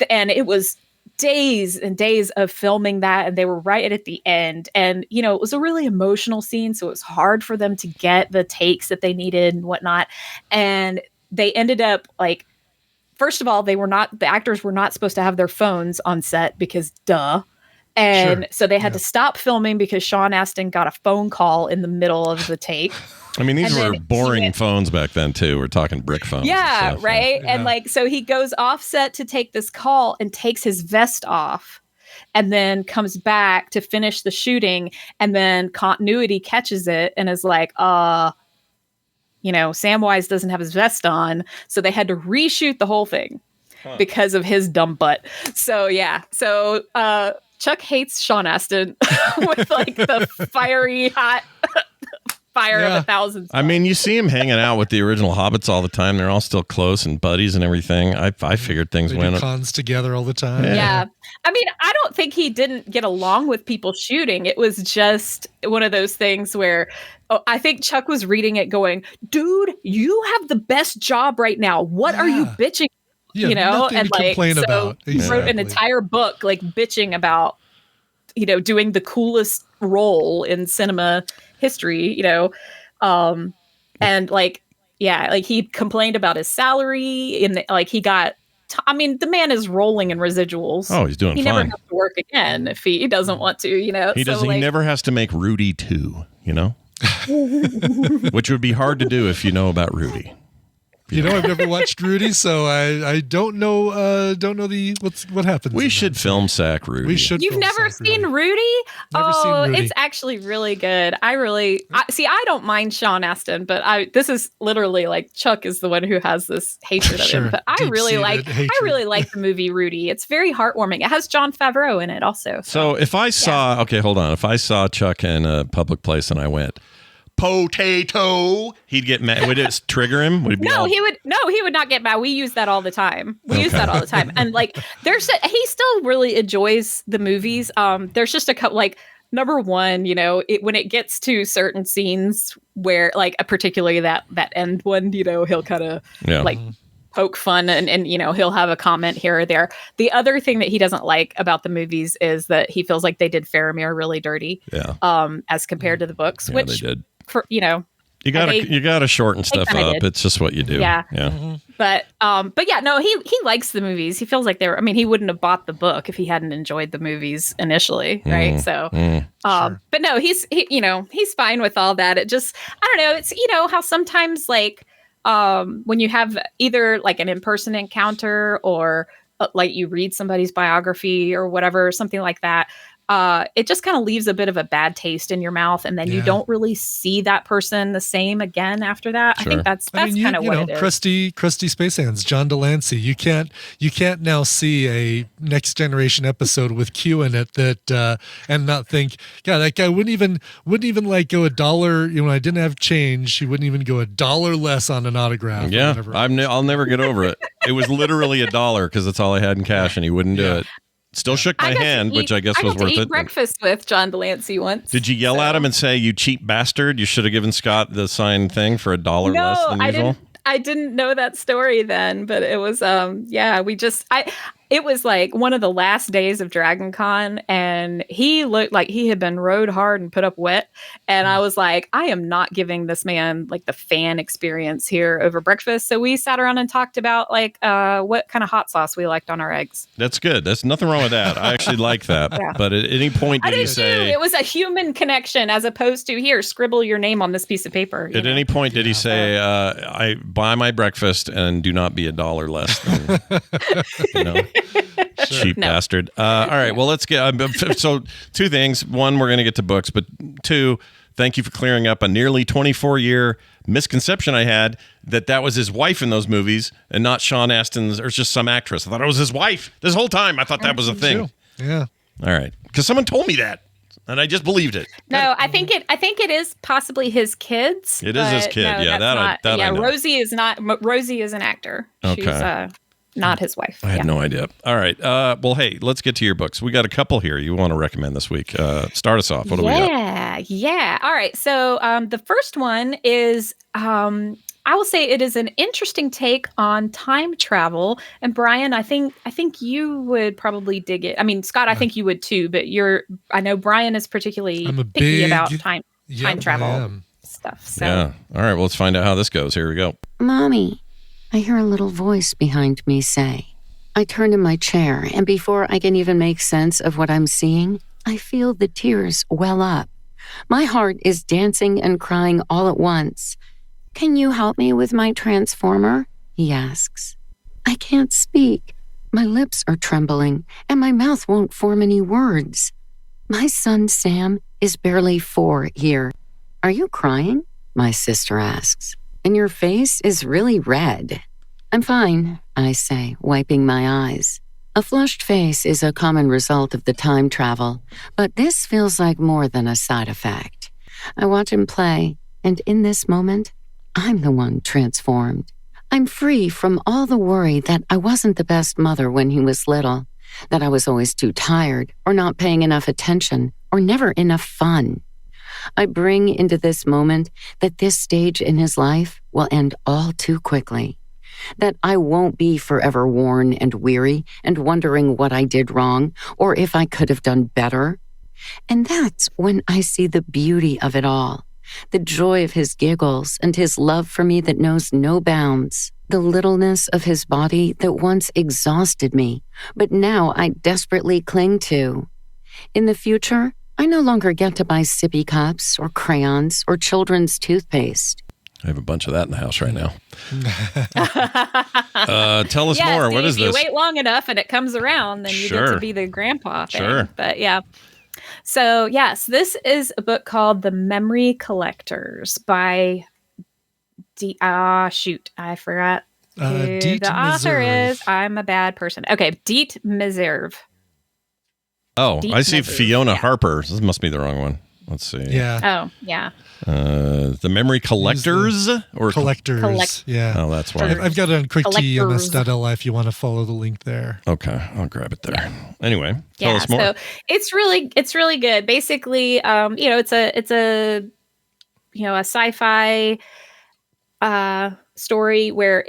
And it was days and days of filming that, and they were right at the end, and it was a really emotional scene, so it was hard for them to get the takes that they needed and whatnot. And they ended up first of all, the actors were not supposed to have their phones on set because duh. And Sure. so they had to stop filming because Sean Astin got a phone call in the middle of the take. I mean, these were boring phones back then, too. We're talking brick phones. Yeah, right? Yeah. And like, so he goes offset to take this call and takes his vest off and then comes back to finish the shooting. And then continuity catches it and is like, Samwise doesn't have his vest on. So they had to reshoot the whole thing because of his dumb butt. So, yeah. So, Chuck hates Sean Astin with like the fiery hot fire of 1,000 suns. I mean, you see him hanging out with the original Hobbits all the time. They're all still close and buddies and everything. I figured things They went do cons together all the time. Yeah. I mean, I don't think he didn't get along with people shooting. It was just one of those things where I think Chuck was reading it going, dude, you have the best job right now. What are you bitching? Nothing to complain about. He wrote an entire book like bitching about, doing the coolest role in cinema history, and like, he complained about his salary and like he got, the man is rolling in residuals. Oh, he's doing he fine. Never has to work again if he doesn't want to, He doesn't. He never has to make Rudy 2, which would be hard to do if you know about Rudy. I've never watched Rudy, so I don't know what happens. We should film sack Rudy. We should. You've never seen Rudy? Never seen Rudy. It's actually really good. I don't mind Sean Astin, but this is literally like Chuck is the one who has this hatred of him. But I really like the movie Rudy. It's very heartwarming. It has Jon Favreau in it also. So if I saw, if I saw Chuck in a public place and I went, potato, he'd get mad. Would it trigger him? Would it be he would not get mad. We use that all the time. And like he still really enjoys the movies. There's just a couple, like, number one, when it gets to certain scenes where like particularly that end one, he'll kind of like poke fun and he'll have a comment here or there. The other thing that he doesn't like about the movies is that he feels like they did Faramir really dirty. As compared to the books, which they did. You gotta shorten stuff up. It's just what you do. Yeah. But he likes the movies. He feels like he wouldn't have bought the book if he hadn't enjoyed the movies initially, right? So, but no, he's fine with all that. It just, I don't know. It's how sometimes like when you have either like an in-person encounter or like you read somebody's biography or whatever, something like that. It just kind of leaves a bit of a bad taste in your mouth, and then you don't really see that person the same again after that. Sure. I think that's kind of what it is. Crusty Space Hands, John Delancey. You can't now see a Next Generation episode with Q in it that and not think, God, that guy wouldn't even like go $1. When I didn't have change, he wouldn't even go $1 less on an autograph. Yeah, I'll never get over it. It was literally $1 because that's all I had in cash, and he wouldn't do it. Still shook my hand, which I guess was worth it. I got to eat breakfast with John Delancey once. Did you yell at him and say, "You cheap bastard! You should have given Scott the signed thing for $1 less than usual"? I didn't know that story then, but it was it was like one of the last days of Dragon Con, and he looked like he had been rode hard and put up wet. And I was like, I am not giving this man like the fan experience here over breakfast. So we sat around and talked about like what kind of hot sauce we liked on our eggs. That's good. There's nothing wrong with that. I actually like that. Yeah. But at any point did he say it was a human connection as opposed to here, scribble your name on this piece of paper. At any point did he say, I buy my breakfast and do not be $1 less than cheap bastard. All right, well, let's get so two things. One, we're going to get to books, but two, thank you for clearing up a nearly 24-year misconception I had that was his wife in those movies and not Sean Astin's or just some actress. I thought it was his wife this whole time. I thought that was a thing. Yeah. All right, because someone told me that. And I just believed it. No, I think it is possibly his kids. It is his kid. No, yeah, that I know. Rosie is not. Rosie is an actor. Okay. She's not his wife. I had no idea. All right. Well, hey, let's get to your books. We got a couple here you want to recommend this week. Start us off. What do we got? Yeah. All right. So the first one is I will say it is an interesting take on time travel. And Brian, I think you would probably dig it. I mean, Scott, I think you would too. But I know Brian is particularly picky about time travel stuff. So. Yeah. All right. Well, let's find out how this goes. Here we go. Mommy, I hear a little voice behind me say. I turn in my chair, and before I can even make sense of what I'm seeing, I feel the tears well up. My heart is dancing and crying all at once. "Can you help me with my transformer?" he asks. I can't speak. My lips are trembling, and my mouth won't form any words. My son Sam is barely 4 here. "Are you crying?" my sister asks. "And your face is really red." "I'm fine," I say, wiping my eyes. A flushed face is a common result of the time travel, but this feels like more than a side effect. I watch him play, and in this moment, I'm the one transformed. I'm free from all the worry that I wasn't the best mother when he was little, that I was always too tired, or not paying enough attention, or never enough fun. I bring into this moment that this stage in his life will end all too quickly, that I won't be forever worn and weary and wondering what I did wrong or if I could have done better. And that's when I see the beauty of it all, the joy of his giggles and his love for me that knows no bounds, the littleness of his body that once exhausted me, but now I desperately cling to. In the future, I no longer get to buy sippy cups or crayons or children's toothpaste. I have a bunch of that in the house right now. Tell us more. Steve, What is this? If you wait long enough and it comes around, then you get to be the grandpa thing. Sure. But yeah. So yes, this is a book called The Memory Collectors by I forgot who Diet the author Meserve. is. I'm a bad person. Okay, Diet Meserve. Oh, Deep I see Measures, Fiona yeah. Harper. This must be the wrong one. Let's see. Yeah. Oh, yeah. The Memory Collectors? Or Collectors. Yeah. Oh, that's why. I've got it on Collectors. quicktms.li if you want to follow the link there. Okay, I'll grab it there. Anyway, tell us more. So it's really good. Basically, it's a sci-fi story where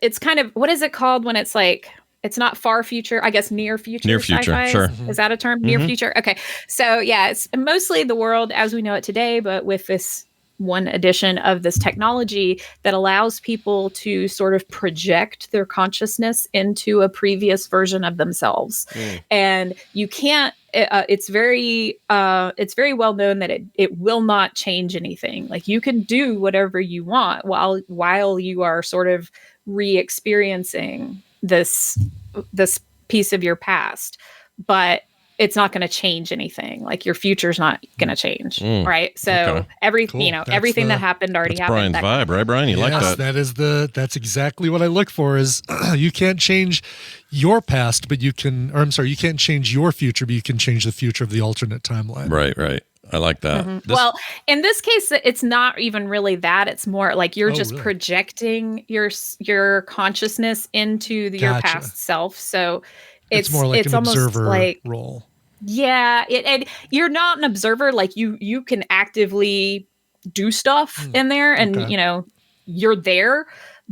it's kind of, what is it called when it's like, it's not far future, I guess near future. Near future, sci-fi? sure. Is that a term? Near future? Okay. So yeah, it's mostly the world as we know it today, but with this one addition of this technology that allows people to sort of project their consciousness into a previous version of themselves. And you can't, it's very well known that it will not change anything. Like you can do whatever you want while you are sort of re-experiencing this piece of your past, but it's not going to change anything. Like your future's not going to change, right? So everything that happened already happened. Brian's vibe, right, Brian? You like that? That's exactly what I look for. Is you can't change your past, but you can. Or I'm sorry, you can't change your future, but you can change the future of the alternate timeline. Right. I like that. Well, in this case, it's not even really that. It's more like you're just projecting your consciousness into your past self. So it's more like it's an almost observer like role. Yeah, and you're not an observer. Like you can actively do stuff in there, and you're there.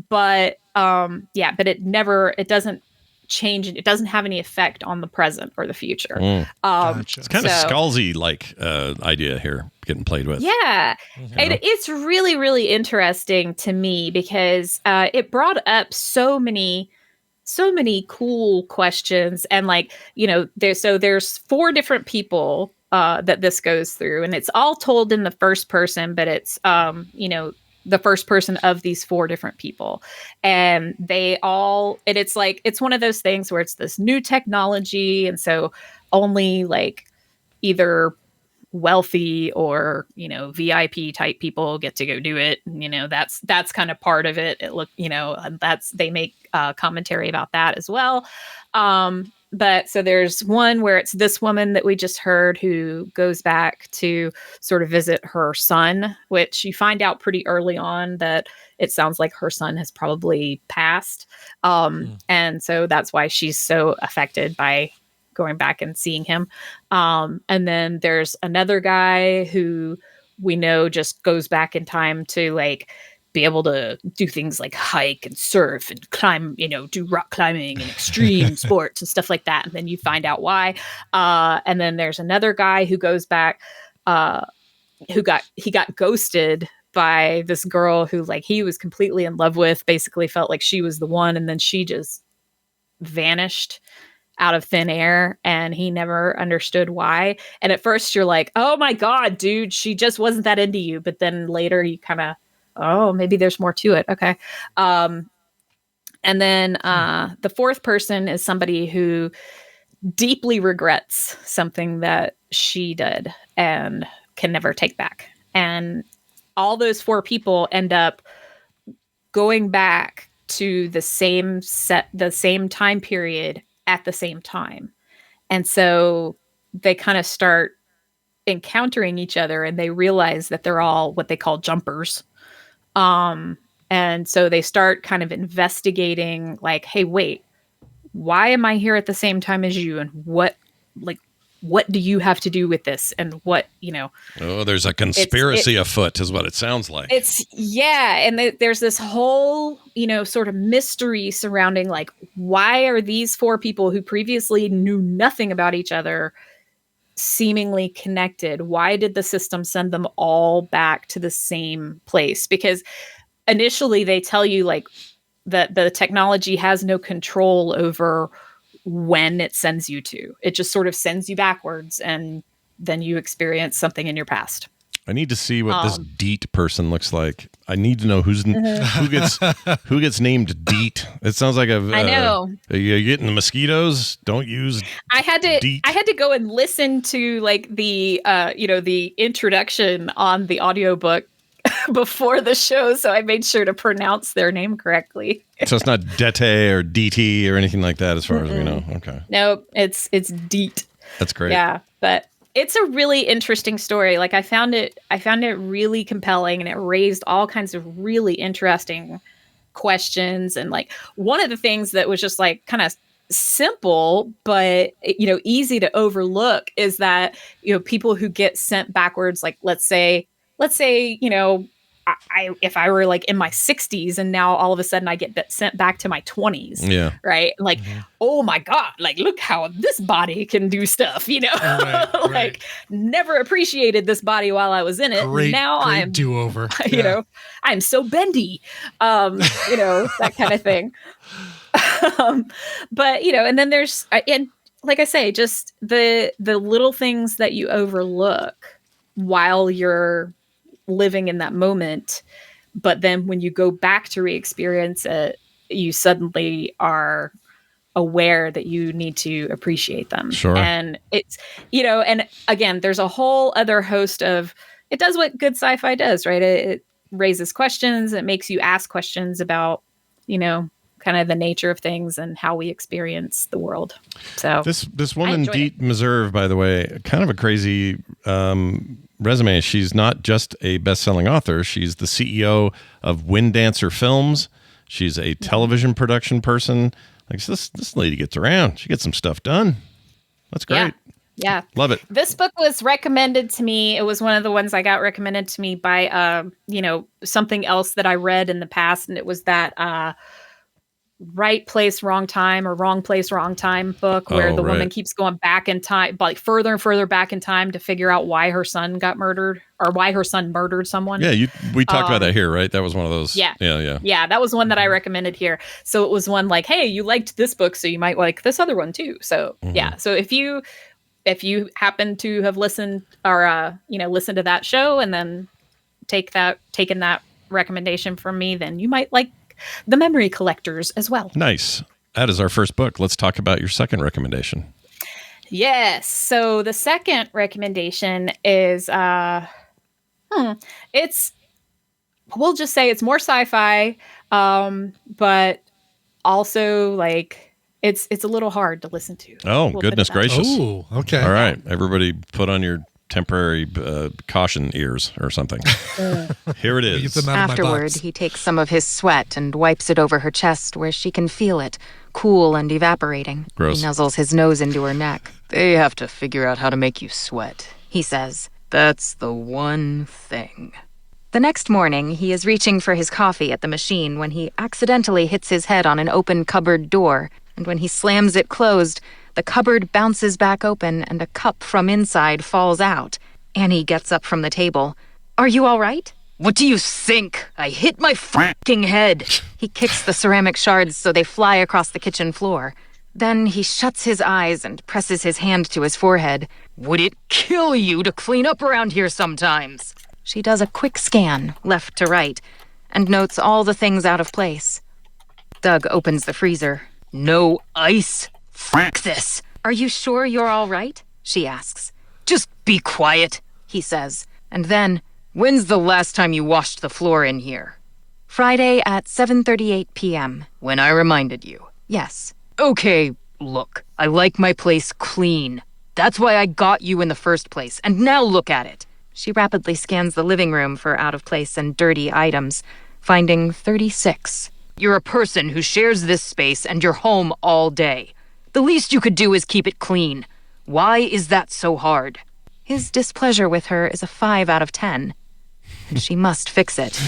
But but it doesn't change. It doesn't have any effect on the present or the future. It's kind of Scalzi like idea here getting played with. Yeah, and it's really, really interesting to me because it brought up so many cool questions, and there's 4 different people that this goes through, and it's all told in the first person, but it's the first person of these 4 different people, and it's one of those things where it's this new technology, and so only like either wealthy or VIP type people get to go do it. That's kind of part of it. They make commentary about that as well. But so there's one where it's this woman that we just heard who goes back to sort of visit her son, which you find out pretty early on that it sounds like her son has probably passed. And so that's why she's so affected by going back and seeing him. And then there's another guy who we know just goes back in time to like be able to do things like hike and surf and climb, do rock climbing and extreme sports and stuff like that. And then you find out why. And then there's another guy who goes back, he got ghosted by this girl who like he was completely in love with, basically felt like she was the one. And then she just vanished. out of thin air, and he never understood why. And at first you're like, oh my God, dude, she just wasn't that into you. But then later you kind of, oh, maybe there's more to it. Okay. And then the fourth person is somebody who deeply regrets something that she did and can never take back. And all those four people end up going back to the same time period at the same time. And so they kind of start encountering each other, and they realize that they're all what they call jumpers. And so they start kind of investigating, like, hey, wait, why am I here at the same time as you? And what do you have to do with this? And what, Oh, there's a conspiracy afoot is what it sounds like. And there's this whole, sort of mystery surrounding, like, why are these four people who previously knew nothing about each other seemingly connected? Why did the system send them all back to the same place? Because initially they tell you, like, that the technology has no control over when it sends you to. It just sort of sends you backwards, and then you experience something in your past. I need to see what this Deet person looks like. I need to know who gets named Deet. It sounds like I know. You're getting the mosquitoes. Don't use. I had to go and listen to, like, the the introduction on the audiobook before the show, so I made sure to pronounce their name correctly. So it's not Dete or DT or anything like that, as far as we know. Okay. No, it's Deet. That's great. Yeah, but it's a really interesting story. Like, I found it really compelling, and it raised all kinds of really interesting questions. And, like, one of the things that was just, like, kind of simple but easy to overlook is that people who get sent backwards, like, let's say if I were, like, in my 60s and now all of a sudden I get sent back to my 20s. Yeah. Right. Like, oh my God, like, look how this body can do stuff, like, never appreciated this body while I was in it. Now I'm do-over. I'm so bendy, that kind of thing. But, and then there's, and like I say, just the little things that you overlook while you're living in that moment, but then when you go back to re-experience it, you suddenly are aware that you need to appreciate them. Sure. And it's, and again, there's a whole other host of, it does what good sci-fi does, right? It raises questions. It makes you ask questions about, kind of the nature of things and how we experience the world. So this woman, Deet Meserve, by the way, kind of a crazy resume. She's not just a best-selling author. She's the CEO of Wind Dancer Films. She's a television production person. Like, this lady gets around. She gets some stuff done. That's great. Yeah. Love it. This book was recommended to me. It was one of the ones I got recommended to me by something else that I read in the past, and it was that Right Place, Wrong Time, or Wrong Place, Wrong Time book, where the woman keeps going back in time, like further and further back in time to figure out why her son got murdered, or why her son murdered someone. Yeah, we talked about that here, right? That was one of those. Yeah, that was one that I recommended here. So it was one like, hey, you liked this book, so you might like this other one too. So yeah, so if you happen to have listened or listened to that show and then taken that recommendation from me, then you might like The Memory Collectors as well. Nice. That is our first book. Let's talk about your second recommendation. Yes. So the second recommendation is we'll just say it's more sci-fi, but also, like, it's a little hard to listen to. Oh, goodness gracious. Oh, okay. All right. Everybody put on your temporary caution ears or something. Here it is. Afterward, he takes some of his sweat and wipes it over her chest where she can feel it, cool and evaporating. Gross. He nuzzles his nose into her neck. They have to figure out how to make you sweat, he says. That's the one thing. The next morning, he is reaching for his coffee at the machine when he accidentally hits his head on an open cupboard door, and when he slams it closed, the cupboard bounces back open and a cup from inside falls out. Annie gets up from the table. Are you all right? What do you think? I hit my f***ing head. He kicks the ceramic shards so they fly across the kitchen floor. Then he shuts his eyes and presses his hand to his forehead. Would it kill you to clean up around here sometimes? She does a quick scan, left to right, and notes all the things out of place. Doug opens the freezer. No ice. F this. Are you sure you're all right? She asks. Just be quiet, he says. And then, when's the last time you washed the floor in here? Friday at 7:38 p.m., when I reminded you. Yes. Okay, look, I like my place clean. That's why I got you in the first place, and now look at it. She rapidly scans the living room for out-of-place and dirty items, finding 36. You're a person who shares this space and you're home all day. The least you could do is keep it clean. Why is that so hard? His displeasure with her is a 5 out of 10, and she must fix it.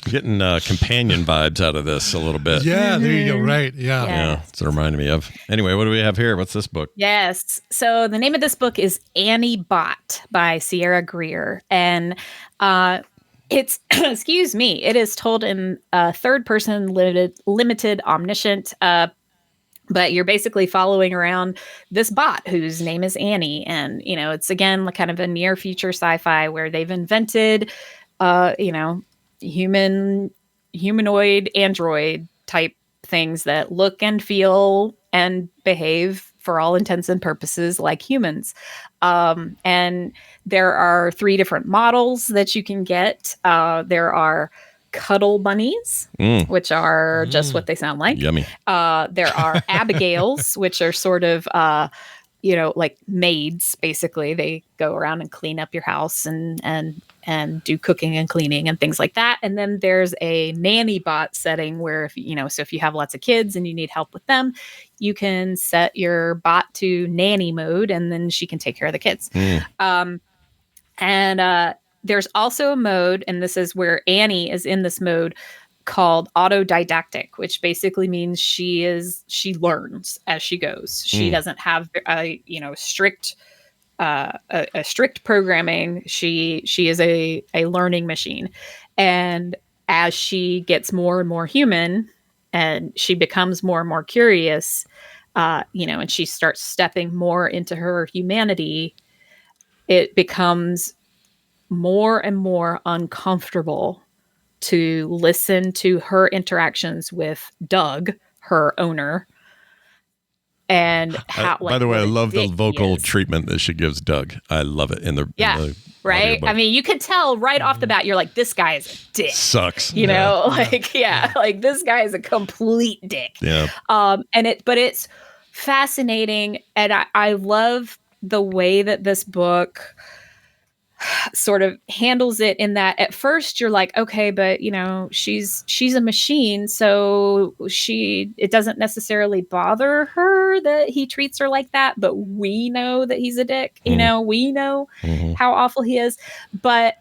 I'm getting companion vibes out of this a little bit. Yeah, there you go. Right. Yeah. Yeah, that's what it reminded me of. Anyway, what do we have here? What's this book? Yes. So the name of this book is Annie Bot by Sierra Greer. And it's, excuse me, it is told in third person limited omniscient, but you're basically following around this bot whose name is Annie. And, you know, it's again kind of a near future sci-fi where they've invented, humanoid android type things that look and feel and behave for all intents and purposes like humans. And there are 3 different models that you can get. There are cuddle bunnies, which are just what they sound like. Yummy. There are Abigails, which are sort of like maids, basically. They go around and clean up your house and do cooking and cleaning and things like that. And then there's a nanny bot setting where if you have lots of kids and you need help with them, you can set your bot to nanny mode and then she can take care of the kids. There's also a mode, and this is where Annie is in this mode, called autodidactic, which basically means she learns as she goes. She doesn't have a strict programming. She is a learning machine, and as she gets more and more human and she becomes more and more curious, and she starts stepping more into her humanity, it becomes more and more uncomfortable to listen to her interactions with Doug, her owner, and how. By the way, I love the vocal is. treatment that she gives Doug. I love it in the right. audiobook. I mean, you could tell right off the bat. You're like, this guy is a dick. Sucks. Like this guy is a complete dick. Yeah. But it's fascinating, and I love the way that this book sort of handles it, in that at first you're like, okay, but she's a machine, so it doesn't necessarily bother her that he treats her like that, but we know that he's a dick. We know how awful he is, but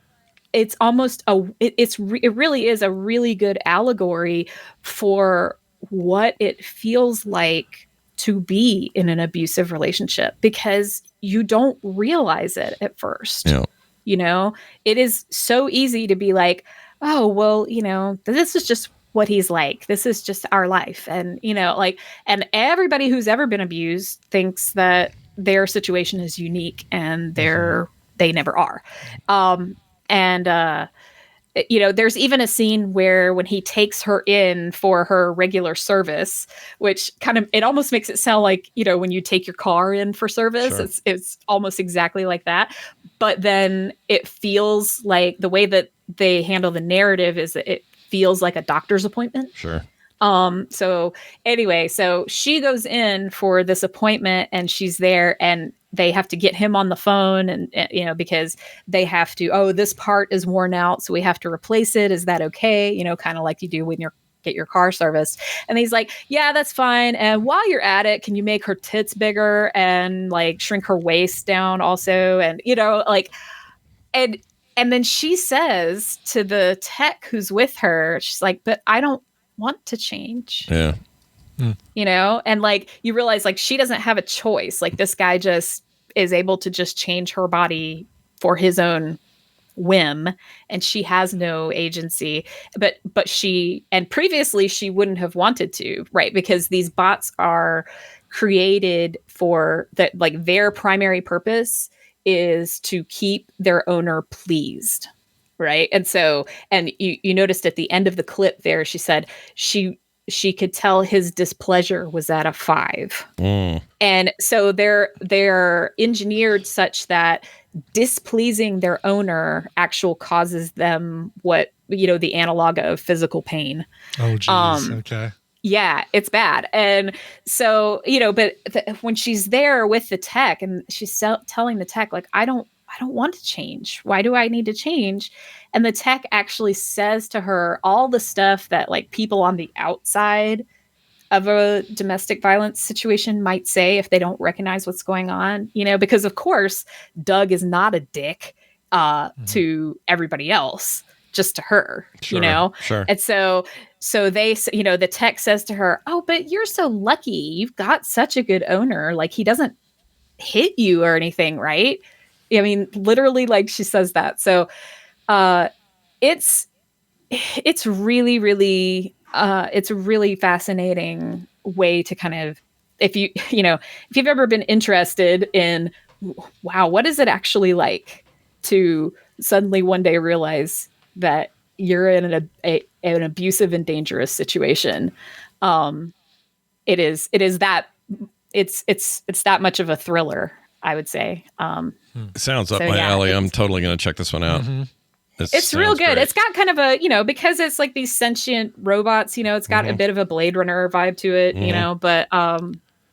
it's almost it really is a really good allegory for what it feels like to be in an abusive relationship, because you don't realize it at first. Yeah. It is so easy to be like, oh, well, this is just what he's like. This is just our life. And, and everybody who's ever been abused thinks that their situation is unique, and they never are. There's even a scene where when he takes her in for her regular service, which it almost makes it sound like, when you take your car in for service, sure. It's almost exactly like that. But then it feels like the way that they handle the narrative is that it feels like a doctor's appointment. Sure. So she goes in for this appointment, and she's there, and they have to get him on the phone, and because they have to, this part is worn out, so we have to replace it. Is that okay? Kind of like you do when you get your car serviced. And he's like, yeah, that's fine. And while you're at it, can you make her tits bigger and like shrink her waist down also? And and then she says to the tech who's with her, she's like, but I don't want to change. Yeah. And like you realize like she doesn't have a choice. Like this guy just is able to just change her body for his own whim, and she has no agency. But she, and previously she wouldn't have wanted to, right? Because these bots are created for that, like their primary purpose is to keep their owner pleased. Right. And so, and you noticed at the end of the clip there, she said she could tell his displeasure was at a 5. And so they're engineered such that displeasing their owner actual causes them what, the analog of physical pain. Oh, geez. Okay. Yeah, it's bad. And so, but when she's there with the tech and she's telling the tech, like, I don't want to change. Why do I need to change? And the tech actually says to her all the stuff that like people on the outside of a domestic violence situation might say if they don't recognize what's going on, because of course, Doug is not a dick to everybody else, just to her, Sure. And so they, the tech says to her, oh, but you're so lucky. You've got such a good owner. Like he doesn't hit you or anything, right? I mean, literally, like she says that. So it's really, really, it's a really fascinating way to kind of, if you've ever been interested in, wow, what is it actually like to suddenly one day realize that you're in an abusive and dangerous situation. It's that much of a thriller, I would say. Sounds up my alley. I'm totally going to check this one out. Mm-hmm. It's real good. Great. It's got kind of a, because it's like these sentient robots, it's got a bit of a Blade Runner vibe to it, but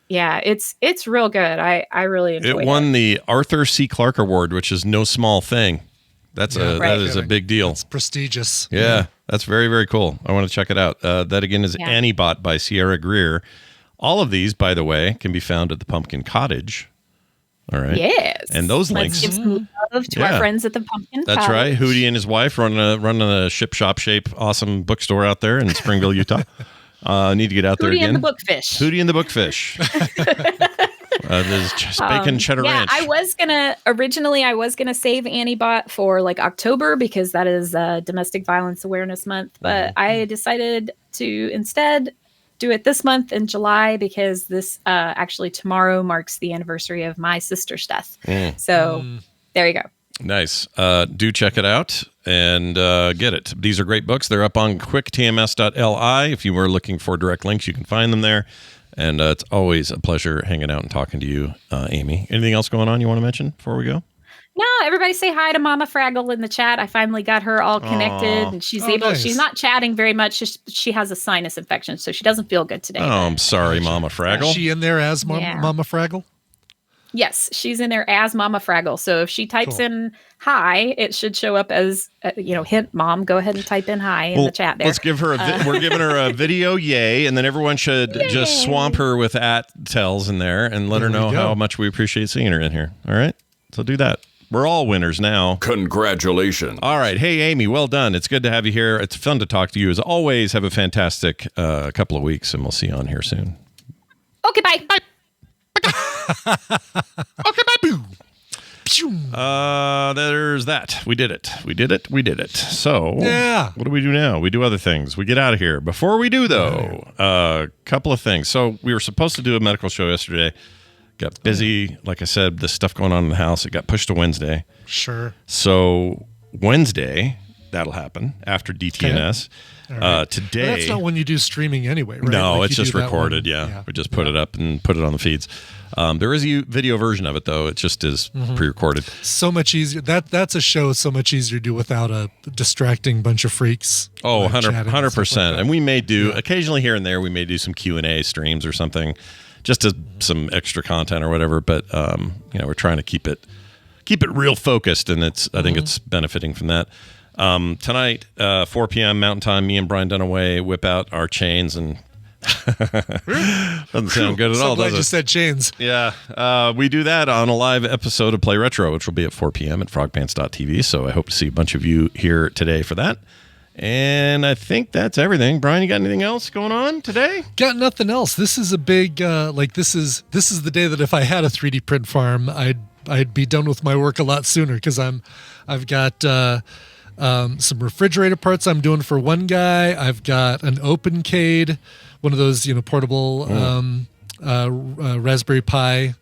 yeah, it's real good. I really enjoyed it. It won the Arthur C. Clarke Award, which is no small thing. That is a big deal. It's prestigious. Yeah, that's very, very cool. I want to check it out. That again is Annie-Bot by Sierra Greer. All of these, by the way, can be found at the Pumpkin Cottage. All right. Yes. And those links. Let's give some love to our friends at the Pumpkin That's Cottage. right. Hootie and his wife running a ship shop shape awesome bookstore out there in Springville, Utah. Need to get out there again. Hootie and the Bookfish. Hootie and the Bookfish. There's bacon cheddar ranch. I was gonna save Annie-Bot for like October because that is Domestic Violence Awareness Month, but I decided to instead do it this month in July because this actually tomorrow marks the anniversary of my sister's death. So there you go. Nice. Do check it out and get it. These are great books. They're up on quicktms.li. If you were looking for direct links, you can find them there. And it's always a pleasure hanging out and talking to you, Amy. Anything else going on you want to mention before we go? No, everybody say hi to Mama Fraggle in the chat. I finally got her all connected, and she's nice. She's not chatting very much. She has a sinus infection, so she doesn't feel good today. Oh, I'm sorry, Mama Fraggle. Is she in there as Mama Fraggle? Yes, she's in there as Mama Fraggle. So if she types in hi, it should show up as, hint, Mom, go ahead and type in hi in the chat there. Let's give her we're giving her a video yay, and then everyone should just swamp her with @tells in there and let her know how much we appreciate seeing her in here. All right? So do that. We're all winners now. Congratulations. All right. Hey, Amy, well done. It's good to have you here. It's fun to talk to you. As always, have a fantastic couple of weeks, and we'll see you on here soon. Okay, bye. Bye. Okay, bye. There's that. We did it. So, what do we do now? We do other things. We get out of here. Before we do, though, a couple of things. So, we were supposed to do a medical show yesterday. Got busy. Like I said, the stuff going on in the house, it got pushed to Wednesday. Sure. So, Wednesday, that'll happen after DTNS. Right. Today. But that's not when you do streaming anyway, right? No, like it's just recorded. Yeah. We just put it up and put it on the feeds. There is a video version of it, though. It just is pre-recorded. So much easier. That's a show so much easier to do without a distracting bunch of freaks. Oh, 100%. And we may do, occasionally here and there, we may do some Q&A streams or something, just as some extra content or whatever. But, we're trying to keep it real focused, and I think it's benefiting from that. Tonight, 4 p.m. Mountain Time, me and Brian Dunaway whip out our chains and doesn't sound good at all, glad does it? You said chains. Yeah. We do that on a live episode of Play Retro, which will be at 4 p.m. at frogpants.tv. So I hope to see a bunch of you here today for that. And I think that's everything. Brian, you got anything else going on today? Got nothing else. This is a big, this is the day that if I had a 3D print farm, I'd be done with my work a lot sooner because I've got some refrigerator parts I'm doing for one guy. I've got an OpenCade, one of those portable Raspberry Pi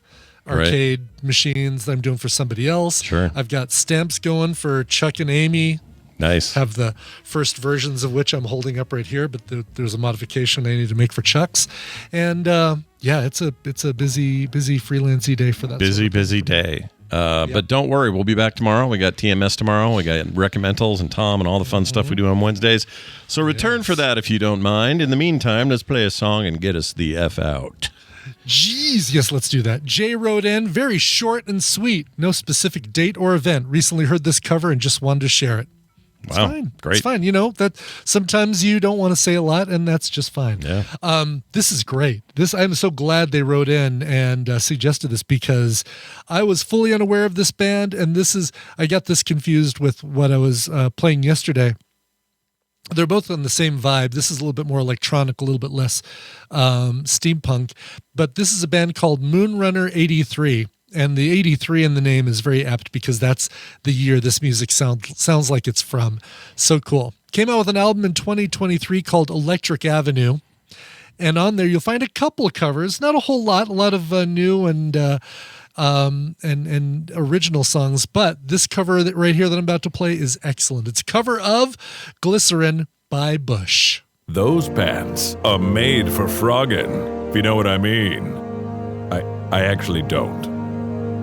arcade machines that I'm doing for somebody else. Sure. I've got stamps going for Chuck and Amy. Nice. Have the first versions of which I'm holding up right here, but there's a modification I need to make for Chuck's. And it's a busy freelancy day for that. Busy day. But don't worry, we'll be back tomorrow. We got TMS tomorrow. We got Recommendals and Tom and all the fun stuff we do on Wednesdays. So return for that if you don't mind. In the meantime, let's play a song and get us the F out. Jeez, yes, let's do that. Jay wrote in, very short and sweet. No specific date or event. Recently heard this cover and just wanted to share it. It's wow, fine. great. It's fine. You know, that sometimes you don't want to say a lot, and that's just fine. Yeah. This is great. I'm so glad they wrote in and suggested this, because I was fully unaware of this band, and I got this confused with what I was playing yesterday. They're both on the same vibe. This is a little bit more electronic, a little bit less steampunk, but this is a band called Moonrunner 83. And the 83 in the name is very apt, because that's the year this music sounds like it's from. So cool. Came out with an album in 2023 called Electric Avenue. And on there, you'll find a couple of covers, not a whole lot, a lot of new and original songs. But this cover right here that I'm about to play is excellent. It's a cover of Glycerin by Bush. Those pants are made for frogging, if you know what I mean. I actually don't.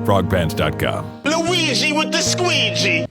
Frogpants.com. Luigi with the squeegee.